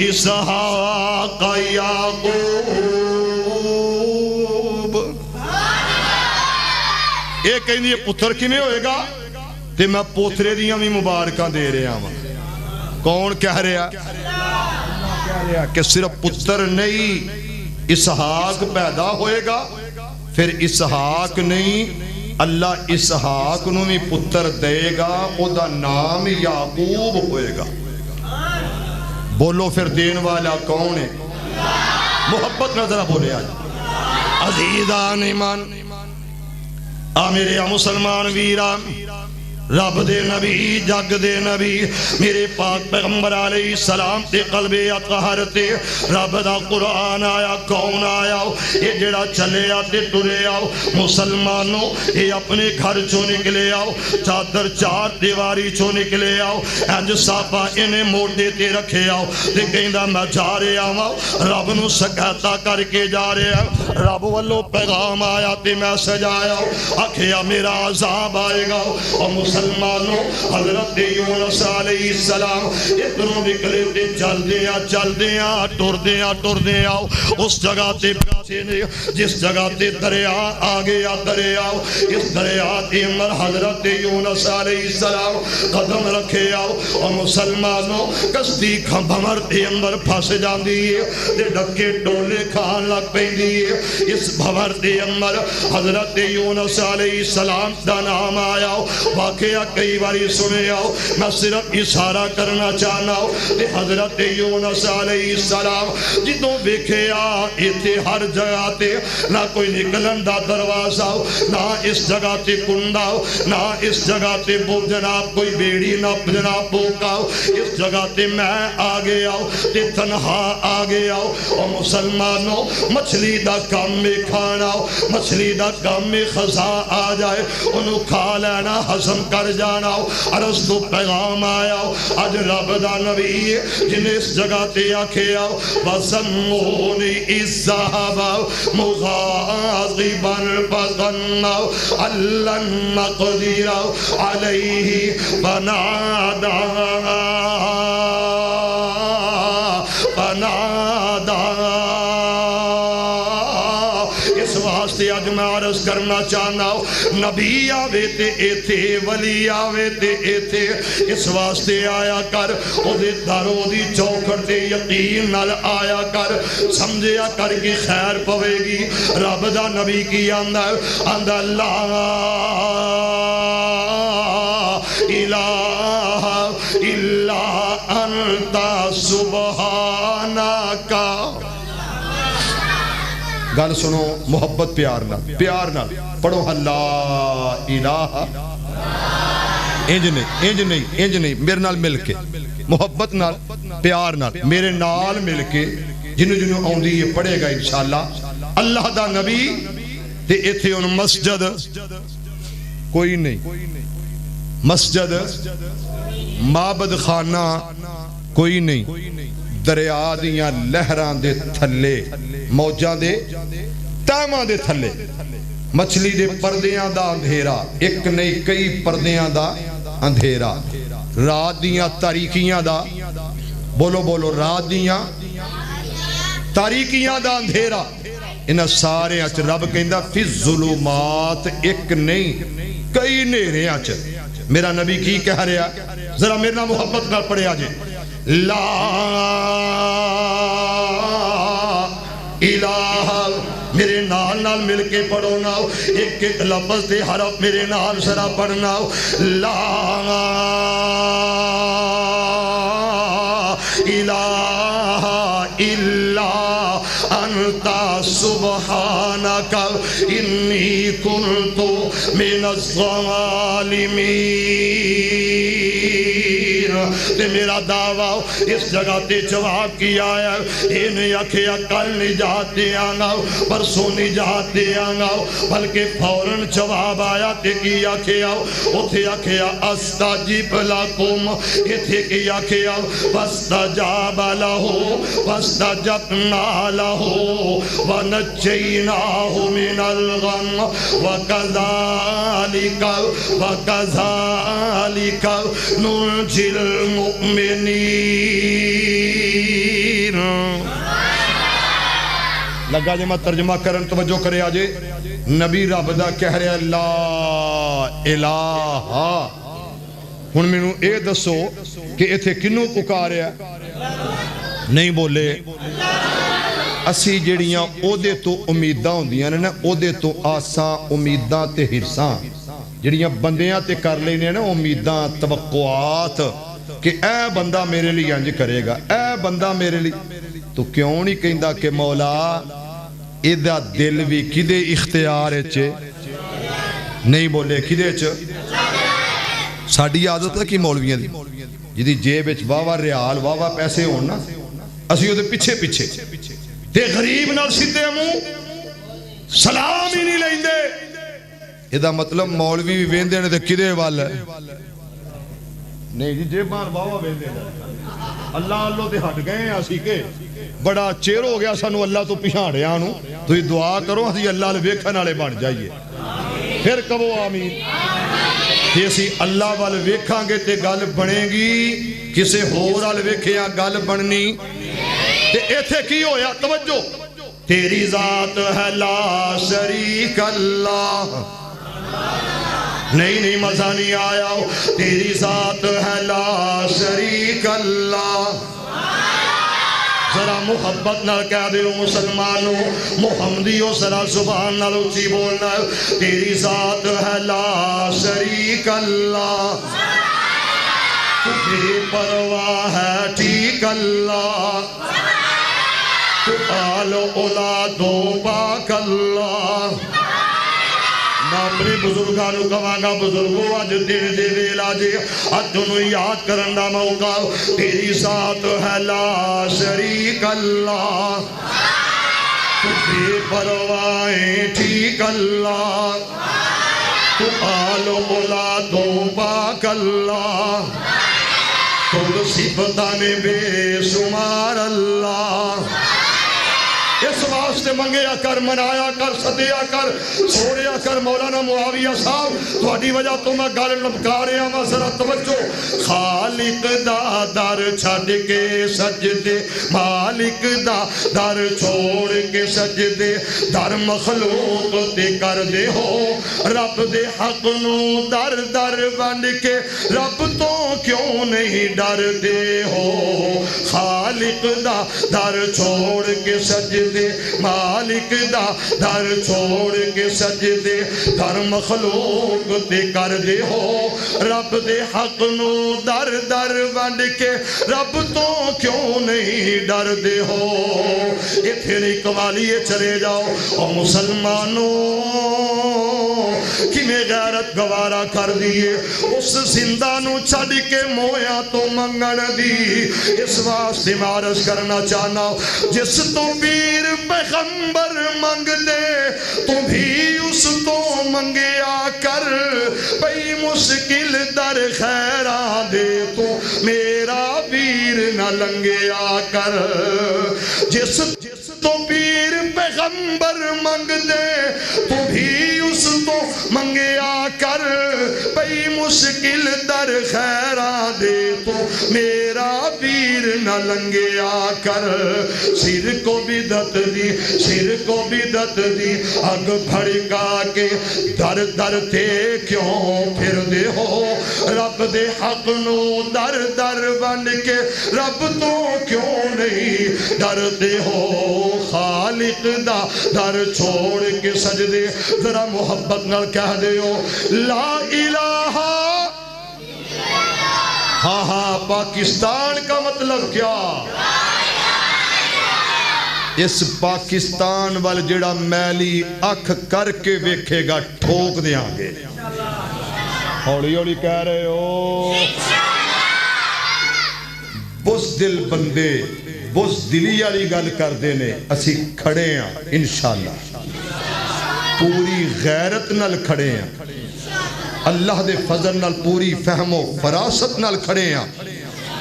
إِسْحَاقَ يَعْقُوبَ ایک کہیں یہ پتر کیویں ہوئے گا تے میں پوترے دیاں بھی مبارکاں دے رہے ہوں کون کہہ رہا کہ صرف پتر نہیں اسحاق پیدا ہوئے گا پھر اسحاق نہیں اللہ اسحاق نو بھی پتر دے گا او دا نام یعقوب ہوئے گا بولو پھر دین والا کون ہے محبت نظرہ بولے آج عزیزان ایمان میرے مسلمان ویران رب دے نبی جگ دے نبی میرے پاک پیغمبر علیہ السلام تے قلب اطہر تے رب دا قرآن آیا کون آیا یہ جڑا چلے آتے ٹرے آؤ مسلمانوں یہ اپنے گھر چو نکلے آؤ چادر چار دیواری چو نکلے آؤ انج صاحبہ انہیں موڑے تے رکھے آؤ تے کہندہ میں جا رہے آؤ رب نو سکھاتا کر کے جا رہے آؤ رب والو پیغام آیا تے میں سجایا آکھیا میرا عذاب آئے گا اور مسلمانوں حضرت یونس علیہ السلام اتنوں نکلے تے چل دیاں ٹر دیاں اس جگہ تے پہنچے نے جس جگہ تے دریا آ گیا دریا اس دریا تے اندر حضرت یونس علیہ السلام قدم رکھے آؤ اور مسلمانوں کشتی بھمر تے اندر پھنس جاندی ہے تے ڈکے ڈولے کھان لگ پیندی ہے اس بھمر تے اندر حضرت یونس علیہ السلام دا نام آیا واقعہ کئی باری سنے آؤ میں صرف اشارہ کرنا چاہنا ہوں کہ حضرت یونس علیہ السلام جدوں ویکھے ایتھے ہر جگہ تے نہ کوئی نکلن دا دروازہ نہ اس جگہ تے کنڈا نہ اس جگہ تے جناب کوئی بیڑی نہ جناب بوکا اس جگہ تے میں آگے آؤ تے تنہا آگے آؤ اور مسلمانوں مچھلی دا کام میں کھانا مچھلی دا کام میں خزاں آ جائے انہوں کھا لینا ہضم کر جانا عرض تو پیغام آیا اج رب دا نبی جنہیں اس جگہ تے آکھے آؤ وَسَمُّونِ إِذْ مُغَاضِبًا فَظَنَّوْا أَلَّن نَّقْدِرَ عَلَيْهِ فَنَادَى اس واسطے اج میں عرض کرنا چاہنا ہوں نبی آوے تے ایتھے ولی آوے تے ایتھے اس واسطے آیا کر او دے دارو دی چوکھڑ تے یقین نال آیا کر سمجھیا کر کی خیر پوے گی رب دا نبی کی آندہ لا الہ الا انت سبحانکا گل سنو محبت پیار نال پڑھو لا الہ انج نہیں میرے نال مل کے محبت نال پیار نال میرے نال مل کے جنہوں آؤندی یہ پڑھے گا انشاءاللہ اللہ دا نبی تے ایتھے ان مسجد کوئی نہیں مسجد معبد خانہ کوئی نہیں دریا دیاں لہران دے تھلے موجاں دے تیماں دے تھلے مچھلی دے پردیاں دا اندھیرا ایک نہیں کئی پردیاں دا اندھیرا رات دیاں تاریکیاں دا بولو رات دیاں تاریکیاں دا اندھیرا انہاں سارے اچ رب کہندا فی الظلمات ایک نہیں کئی نیرے اچ میرا نبی کی کہہ رہا ذرا میرے نام محبت نہ پڑھے آجے لا الہ میرے نال مل کے پڑھو نا ایک ایک لفظ دے حرف میرے نال سرا پڑھنا لا الہ الا انت سبحانک انی کنت من الظالمین تے میرا دعویٰ اس جگہ تے جواب کیا ہے انہیں اکھیا کل نجات دے آنگا پرسوں نجات دے آنگا بلکہ فوراں جواب آیا تے کی اکھیا اتھے اکھیا استجب لکم اتھے کی اکھیا واستجاب لہو واستجبنا لہو ونجیناہ من الغم وکذالک ننجی المؤمنین لگا جے میں ترجمہ کرن توجہ کرے آجے نبی رب دا کہہ رہا لا الہ ہن مینوں اے دسو کہ ایتھے کنوں پکاریا نہیں بولے اسی جڑیاں او دے تو امیداں ہوندیاں نے نا او دے تو آساں امیداں تے ہرساں جڑیاں بندیاں تے کر لینے نا امیداں توقعات کہ اے بندہ میرے لیے انج کرے گا اے بندہ میرے لیے تو کیوں نہیں کہندا کہ مولا ایدہ دل بھی کدے اختیار چے نہیں بولے کدے چے ساڈی عادت ہے کہ مولویاں دی جدی جیب وچ واہ ریال واہ پیسے ہون نا اسی او دے پیچھے پیچھے تے غریب نال سیدھے منہ سلام ہی نہیں لیندے ادا مطلب مولوی بھی ویندے نے تے کدے ول نہیں جی جیباں واہ ویندے اللہ تے ہٹ گئے اسی کہ بڑا چیر ہو گیا سانو اللہ تو پچھاڑیا نو تسی دعا کرو اسی اللہ ال ویکھن والے بن جائیے پھر کہو آمین کہ اسی اللہ وال ویکھاں گے تے گل بنے گی کسے ہور وال ویکھیاں گل بننی تے ایتھے کی ہویا توجہ تیری ذات ہے لا شریک اللہ نہیں مزہ نہیں آیا تیری ذات ہے لا شریک اللہ ذرا محبت نال کہہ دیو مسلمانوں محمدیوں ذرا زبان نال اونچی بولنا تیری ذات ہے لا شریک اللہ تو بے پرواہ ہے ٹھیک اللہ تو آل اولاد و پاک اللہ میں اپنے بزرگانو کہاں بزرگوں آج دن دے ویلا جے آج تنو یاد کرن دا موقع تیری ذات ہے لا شریک اللہ تو بے پروائیں ٹھیک اللہ تو آل اولاد و پاک اللہ تو صفتان بے شمار اللہ اس واسطے منگیا کر منایا کر صدیا کر چھوڑیا کر مولانا معاویہ صاحب تھوڑی وجہ تو میں گل لمکا رہا ہوں ذرا توجہ خالق دا در چھڈ کے سجدے مالک دا در چھوڑ کے سجدے در مخلوق تے کر دے ہو رب دے حق نو در در بن کے رب تو کیوں نہیں ڈر دے ہو خالق دا در چھوڑ کے سجدے مالک دا در چھوڑ کے سجدے در مخلوق تے کر دے ہو رب دے حق نو در در بن کے رب تو کیوں نہیں ڈر دے ہو یہ تیری قوالیے چلے جاؤ او مسلمانوں کہ میں غیرت گوارا کر دیئے اس زندہ نو چھڑ کے مویا تو منگن دی اس واسطے مارس کرنا چاہنا جس تو پیر پیغمبر منگ دے تو بھی اس تو منگیا کر بھئی مشکل در خیرہ دے تو میرا پیر نہ لنگیا کر جس تو پیر پیغمبر منگ دے تو بھی اس تو منگیا کر بھئی مشکل در خیرہ دے تو میرا پیر نہ لنگیا کر سر کو بدت دی اگ بھڑکا کے در در تے کیوں پھر دے ہو رب دے حق نو در در بن کے رب تو کیوں نہیں ڈر دے ہو خالق دا در چھوڑ کے سجدے ذرا محبت نال کہہ دیو لا الہ ہاں پاکستان کا مطلب کیا اس پاکستان وال جڑا میلی اکھ کر کے ویکھے گا ٹھوک دے آگے ہوڑی ہوڑی کہہ رہے ہو بزدل بندے بزدلی والی گل کر دینے اسی کھڑے ہیں انشاءاللہ پوری غیرت نال کھڑے ہیں اللہ دے فضل نال پوری فہم و فراست نال کھڑے ہیں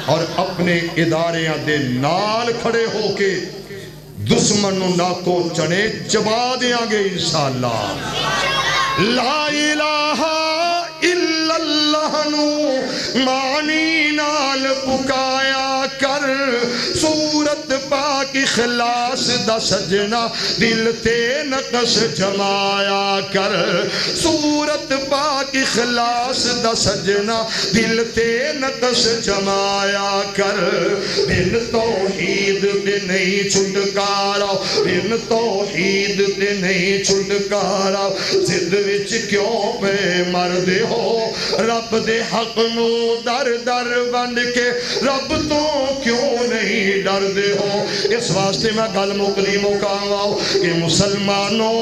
اور اپنے اداریاں دے نال کھڑے ہو کے دشمن ناکو چنے چبا دیاں گے انشاءاللہ لا الہ الا اللہ نو معنی نال پکایا کر صورت پاک اخلاص دا سجنا دل تے نقش جمایا کر صورت پاک اخلاص دا سجنا دل تے نقش جمایا کر بن توحید تے نہیں چھٹکارا بن توحید تے نہیں چھٹکارا زد وچ کیوں پہ مردے ہو رب دے حق نو در در بن کے رب تو کیوں نہیں ڈر دے ہو اس واسطے میں گل مکلی مکاواں کہ مسلمانوں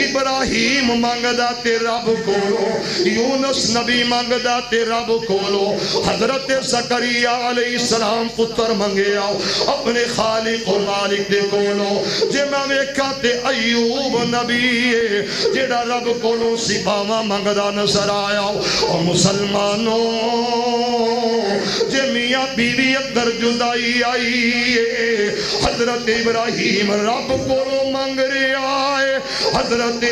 ابراہیم منگدا تے رب کولو، یونس نبی منگدا تے رب کولو، حضرت زکریا علیہ السلام پتر منگیا اپنے خالق و مالک دے کولو، جے میں ویکھاں تے ایوب نبی جیڑا رب کولو سپاواں منگدا نظر آیا۔ اور مسلمانوں جے میاں بیوی اندر جدائی آئی حضرت ابراہیم رب کولو منگ رہا ہے، حضرت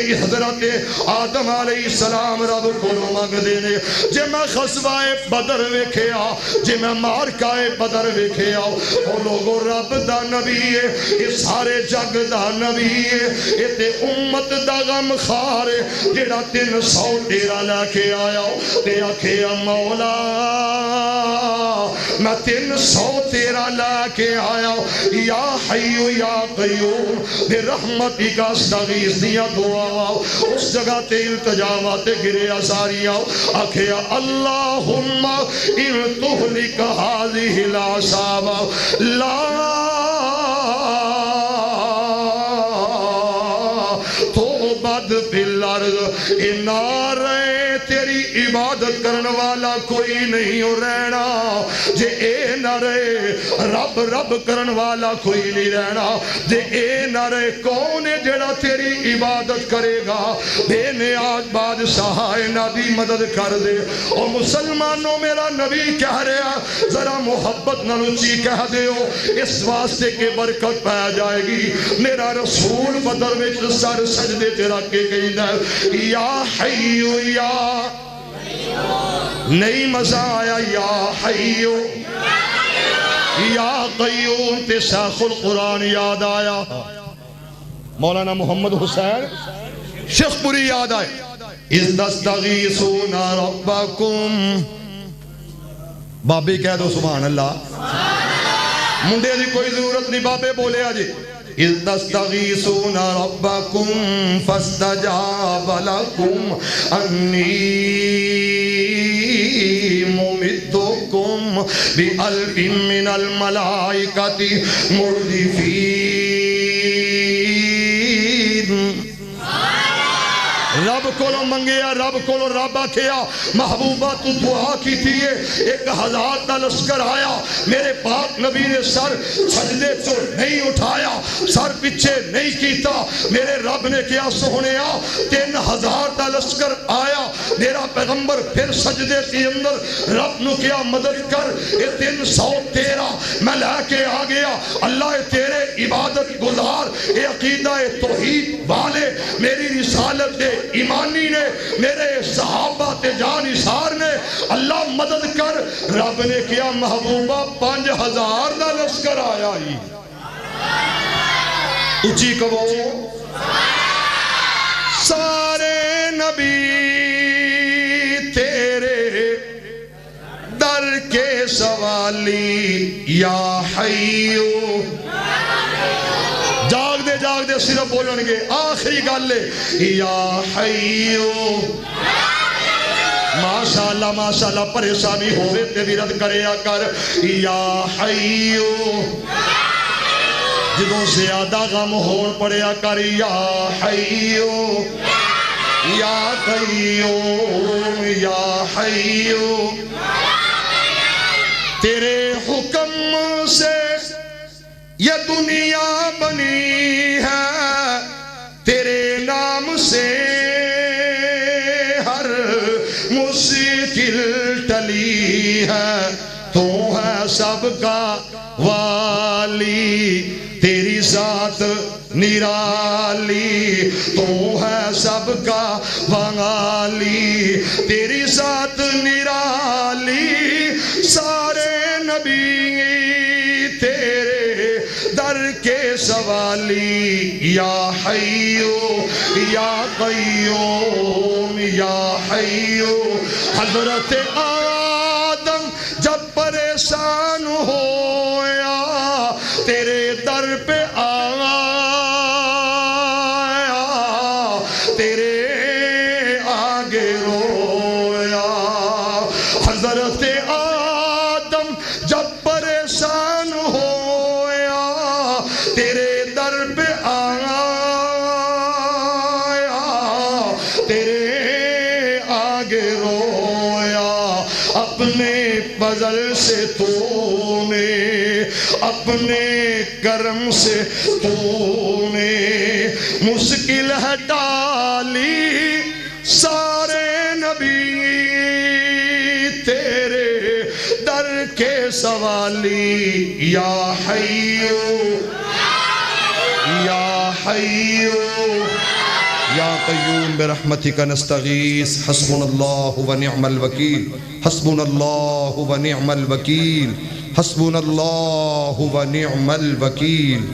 آدم علیہ السلام رب کولو منگ دینے۔ جے میں غزوہ بدر ویکھیا، جے میں مارکہ بدر ویکھیا، او لوگو رب دا نبی ہے، یہ سارے جگ دا نبی ہے، یہ تے امت دا غم خار ہے، جیڑا 313 لے کے آیا تے آکھیا مولا میں 313 لے کے آیا، یا حیو یا قیوم برحمتی کا استغیث دیا دعا، اس جگہ تے التجاوات گرے ساری آؤ، آکھیا اللہم ان تہلک هذه العصاب لا توبد فی الارض، انارے تیری عبادت کرن والا کوئی نہیں ہو رہنا، جے اے نہ رہے رب رب کرن والا کوئی نہیں رہنا، جے اے نہ رہے کون ہے جڑا تیری عبادت کرے گا، بے نیاز بادشاہ اینا دی مدد کر دے۔ اور مسلمانوں میرا نبی کہہ رہا ذرا محبت نہ اونچی کہہ دے ہو، اس واسطے کہ برکت پہ جائے گی۔ میرا رسول بدر میں سر سجدے تے رکھ کے کہی دے یا حیو یا نہیں مزہ آیا یا حیو یا قیوم تے شیخ القرآن یاد آیا، مولانا محمد حسین شیخ پوری یاد آئے اِذْ تَسْتَغِيثُونَ رَبَّكُمْ، بابے کہہ دو سبحان اللہ، منڈے دی کوئی ضرورت نہیں، بابے بولے آجے اِذْ تَسْتَغِيثُونَ رَبَّكُمْ فَاسْتَجَابَ لَكُمْ أَنِّي مُمِدُّكُمْ بِأَلْفٍ مِّنَ الْمَلَائِكَةِ مُرْدِفِينَ۔ رب کولو منگیا، رب کولو رب آکھیا محبوبہ تو دعا کی تھی، 1000 دا لشکر آیا، میرے پاک نبی نے سر سجدے تو نہیں اٹھایا، سر پیچھے نہیں کیتا، میرے رب نے کیا سہنیا 3000 دا لشکر آیا، میرا پیغمبر پھر سجدے کے اندر رب نو کیا مدد کر، یہ 313 میں لے کے آ گیا، اللہ تیرے عبادت گزار، یہ عقیدہ توحید والے میری رسالت دے ایمانی نے، میرے صحابہ تے جان اثار نے، اللہ مدد کر، رب نے کیا محبوبہ 5000 دا لشکر آیا ہی، اچھی کہو سارے نبی تیرے در کے سوالی یا حیو، جاگ دے صرف بولن گے آخری گالے یا حیو، ماشاءاللہ پریشانی ہوئے تے ویرد کریا کر یا حیو، جدوں زیادہ غم ہون پڑیا کر یا حیو یا قیوم یا حیو، تیرے حکم سے یہ دنیا بنی ہے، تیرے نام سے ہر مشکل ٹلی ہے، تو ہے سب کا والی، تیری ذات نرالی، تو ہے سب کا والی، تیری ذات نرالی، سارے نبی تیرے در کے سوالی یا حیو یا قیوم یا حیو۔ حضرت آدم جب پریشان ہویا تیرے در پہ آیا، تیرے آگے رویا، حضرت آدم جب پریشان ہویا تیرے در پہ آیا، اپنے فضل سے تو نے، اپنے کرم سے تو نے مشکل ہٹا لی سارے نبی تیرے در کے سوالی یا حیو یا حیو یا قیوم برحمتک نستغیث حسبنا اللہ ونعم الوکیل حسبنا اللہ ونعم الوکیل حسبنا اللہ ونعم الوکیل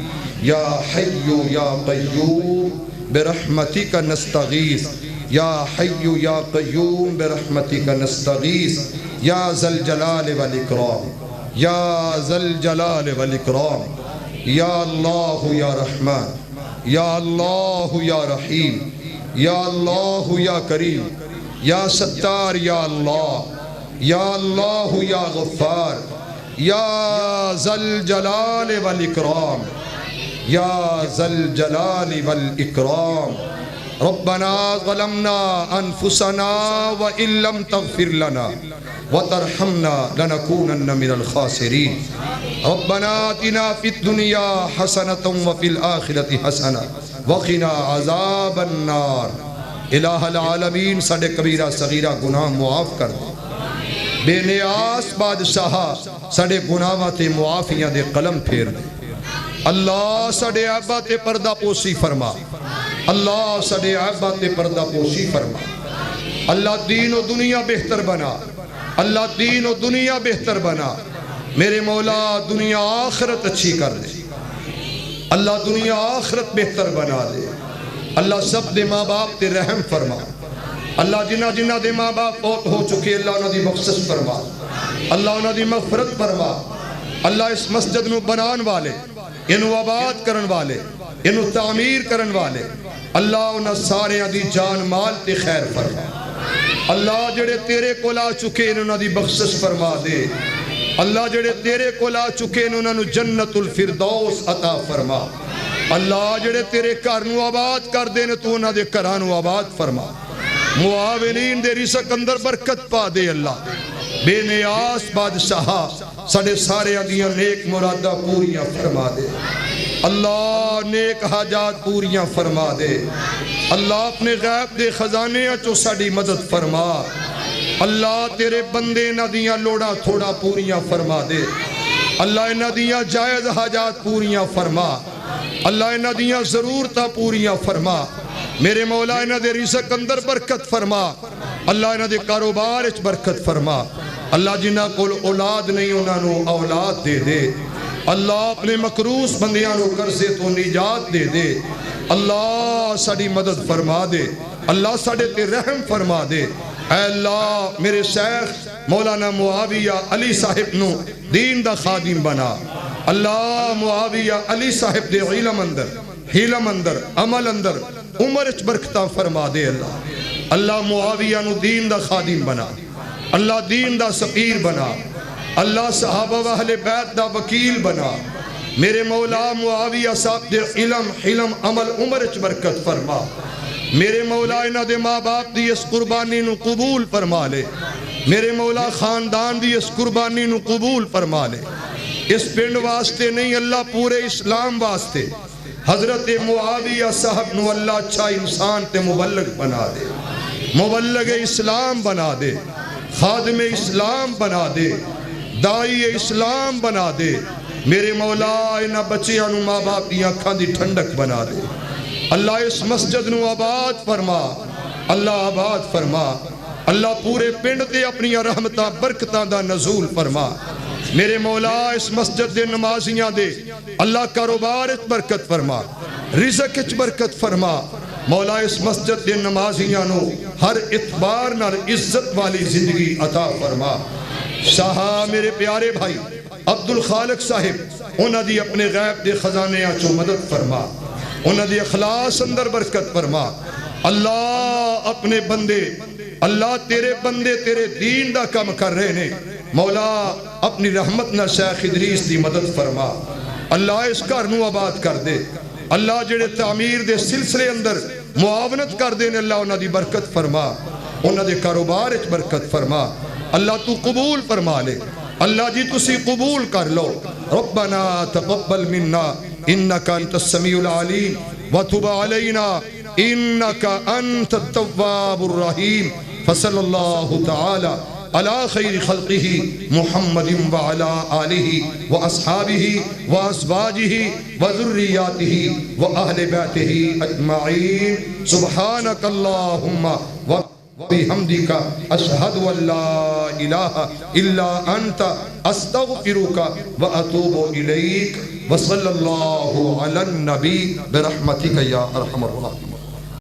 یا حی یا قیوم برحمتک نستغیث یا حی یا قیوم برحمتک نستغیث یا ذا الجلال والاکرام یا ذا الجلال والاکرام یا اللہ یا رحمان یا اللہ یا رحیم یا اللہ یا کریم یا ستار یا اللہ یا غفار یا ذا الجلال والاکرام یا ذا الجلال والاکرام ربنا ظلمنا انفسنا وان لم تغفر لنا وترحمنا لنكونن من الخاسرين ربنا آتنا في الدنيا حسنة وفي الآخرة حسنة وقنا عذاب النار الہ العالمین ساڑھے کبیرہ صغیرہ گناہ معاف کر دے بے نیاس بادشاہ ساڑھے گناہات معافیاں دے قلم پھیر دے اللہ ساڑھے عیبات پردہ پوشی فرما اللہ ساڑھے عیبات پردہ پوشی فرما اللہ دین و دنیا بہتر بنا اللہ دین و دنیا بہتر بنا میرے مولا دنیا آخرت اچھی کر دے اللہ دنیا آخرت بہتر بنا دے اللہ سب دے ماں باپ تے رحم فرما اللہ جنہ جنہ دے ماں باپ فوت ہو چکے اللہ انہوں دی بخشش فرما اللہ انہوں دی مغفرت فرما اللہ اس مسجد نو بنان والے انہوں آباد کرن والے انہوں تعمیر کرن والے اللہ انہوں سارے دی جان مال تے خیر فرما اللہ جڑے تیرے کو لا چکے انہوں دی بخشش فرما دے اللہ جڑے تیرے کو لا چکے انہوں جنت الفردوس عطا فرما اللہ جڑے تیرے کارنو آباد کر دینے تو انہوں دے کرانو آباد فرما معاونین دے رزق اندر برکت پا دے اللہ بے نیاس بادشاہ ساڑھے سارے اندیاں نیک مرادہ پوریاں فرما دے اللہ نیک حاجات پوریاں فرما دے اللہ اپنے غیب دے خزانے چو ساڑھی مدد فرما اللہ تیرے بندے ندیاں لوڑا تھوڑا پوریاں فرما دے اللہ ندیاں جائز حاجات پوریاں فرما اللہ ندیاں ضرورتہ پوریاں فرما میرے مولا دے رزق اندر برکت فرما اللہ دے کاروبار اچ برکت فرما اللہ جنہ کول اولاد نہیں انہوں اولاد دے دے اللہ اپنے مکروس بندیاں نو قرضے تو نجات دے دے اللہ ساڑھی مدد فرما دے اللہ ساڑھے تے رحم فرما دے اے اللہ میرے شیخ مولانا معاویہ علی صاحب نو دین دا خادم بنا اللہ معاویہ علی صاحب دے علم اندر حلم اندر عمل اندر عمر اچ برکتہ فرما دے اللہ اللہ معاویہ نو دین دا خادم بنا اللہ دین دا سفیر بنا اللہ صحابہ و اہل بیت دا وکیل بنا میرے مولا معاویہ صاحب دے علم حلم عمل عمر اچ برکت فرما میرے مولا انہ دے ماں باپ دی اس قربانی نو قبول فرما لے میرے مولا خاندان دی اس قربانی نو قبول فرما لے اس پنڈ واسطے نہیں اللہ پورے اسلام واسطے حضرت معاویہ صاحب نو اللہ اچھا انسان تے مبلغ بنا دے مبلغ اسلام بنا دے خادم اسلام بنا دے دائی اسلام بنا دے میرے مولا انہ بچیاں نو ماں باپ دی آنکھاں دی ٹھنڈک بنا دے اللہ اس مسجد نو آباد فرما اللہ آباد فرما اللہ پورے پنڈ تے اپنی رحمتاں برکتاں دا نزول فرما میرے مولا اس مسجد دے نمازیاں دے اللہ کاروبار اچ برکت فرما رزق اچ برکت فرما مولا اس مسجد دے نمازیاں نو ہر اعتبار نال عزت والی زندگی عطا فرما شاہا میرے پیارے بھائی عبدالخالق صاحب انہ دی اپنے غیب دے خزانے چو مدد فرما انہ دی اخلاص اندر برکت فرما اللہ اپنے بندے اللہ تیرے بندے تیرے دین دا کم کر رہے نے مولا اپنی رحمت نہ شیخ ادریس دی مدد فرما اللہ اس گھر نو آباد کر دے اللہ جڑے تعمیر دے سلسلے اندر معاونت کر دے نے اللہ انہ دی برکت فرما انہ دے کاروبار اچ برکت فرما اللہ تو قبول فرما لے، اللہ جی تسی قبول کر لو۔ ربنا تقبل منا انکا انت السمیع العلیم وتب علینا انکا انت التواب الرحیم۔ فصلی اللہ تعالی علی خیر خلقہ محمد وعلی آلہ واصحابہ وازواجہ وذریاتہ واہل بیتہ اجمعین۔ سبحانک اللہم وبحمدک اشہد ان لا الہ الا انت استغفرک واتوب الیک۔ وصلی اللہ علی النبی برحمتک یا ارحم الراحمین۔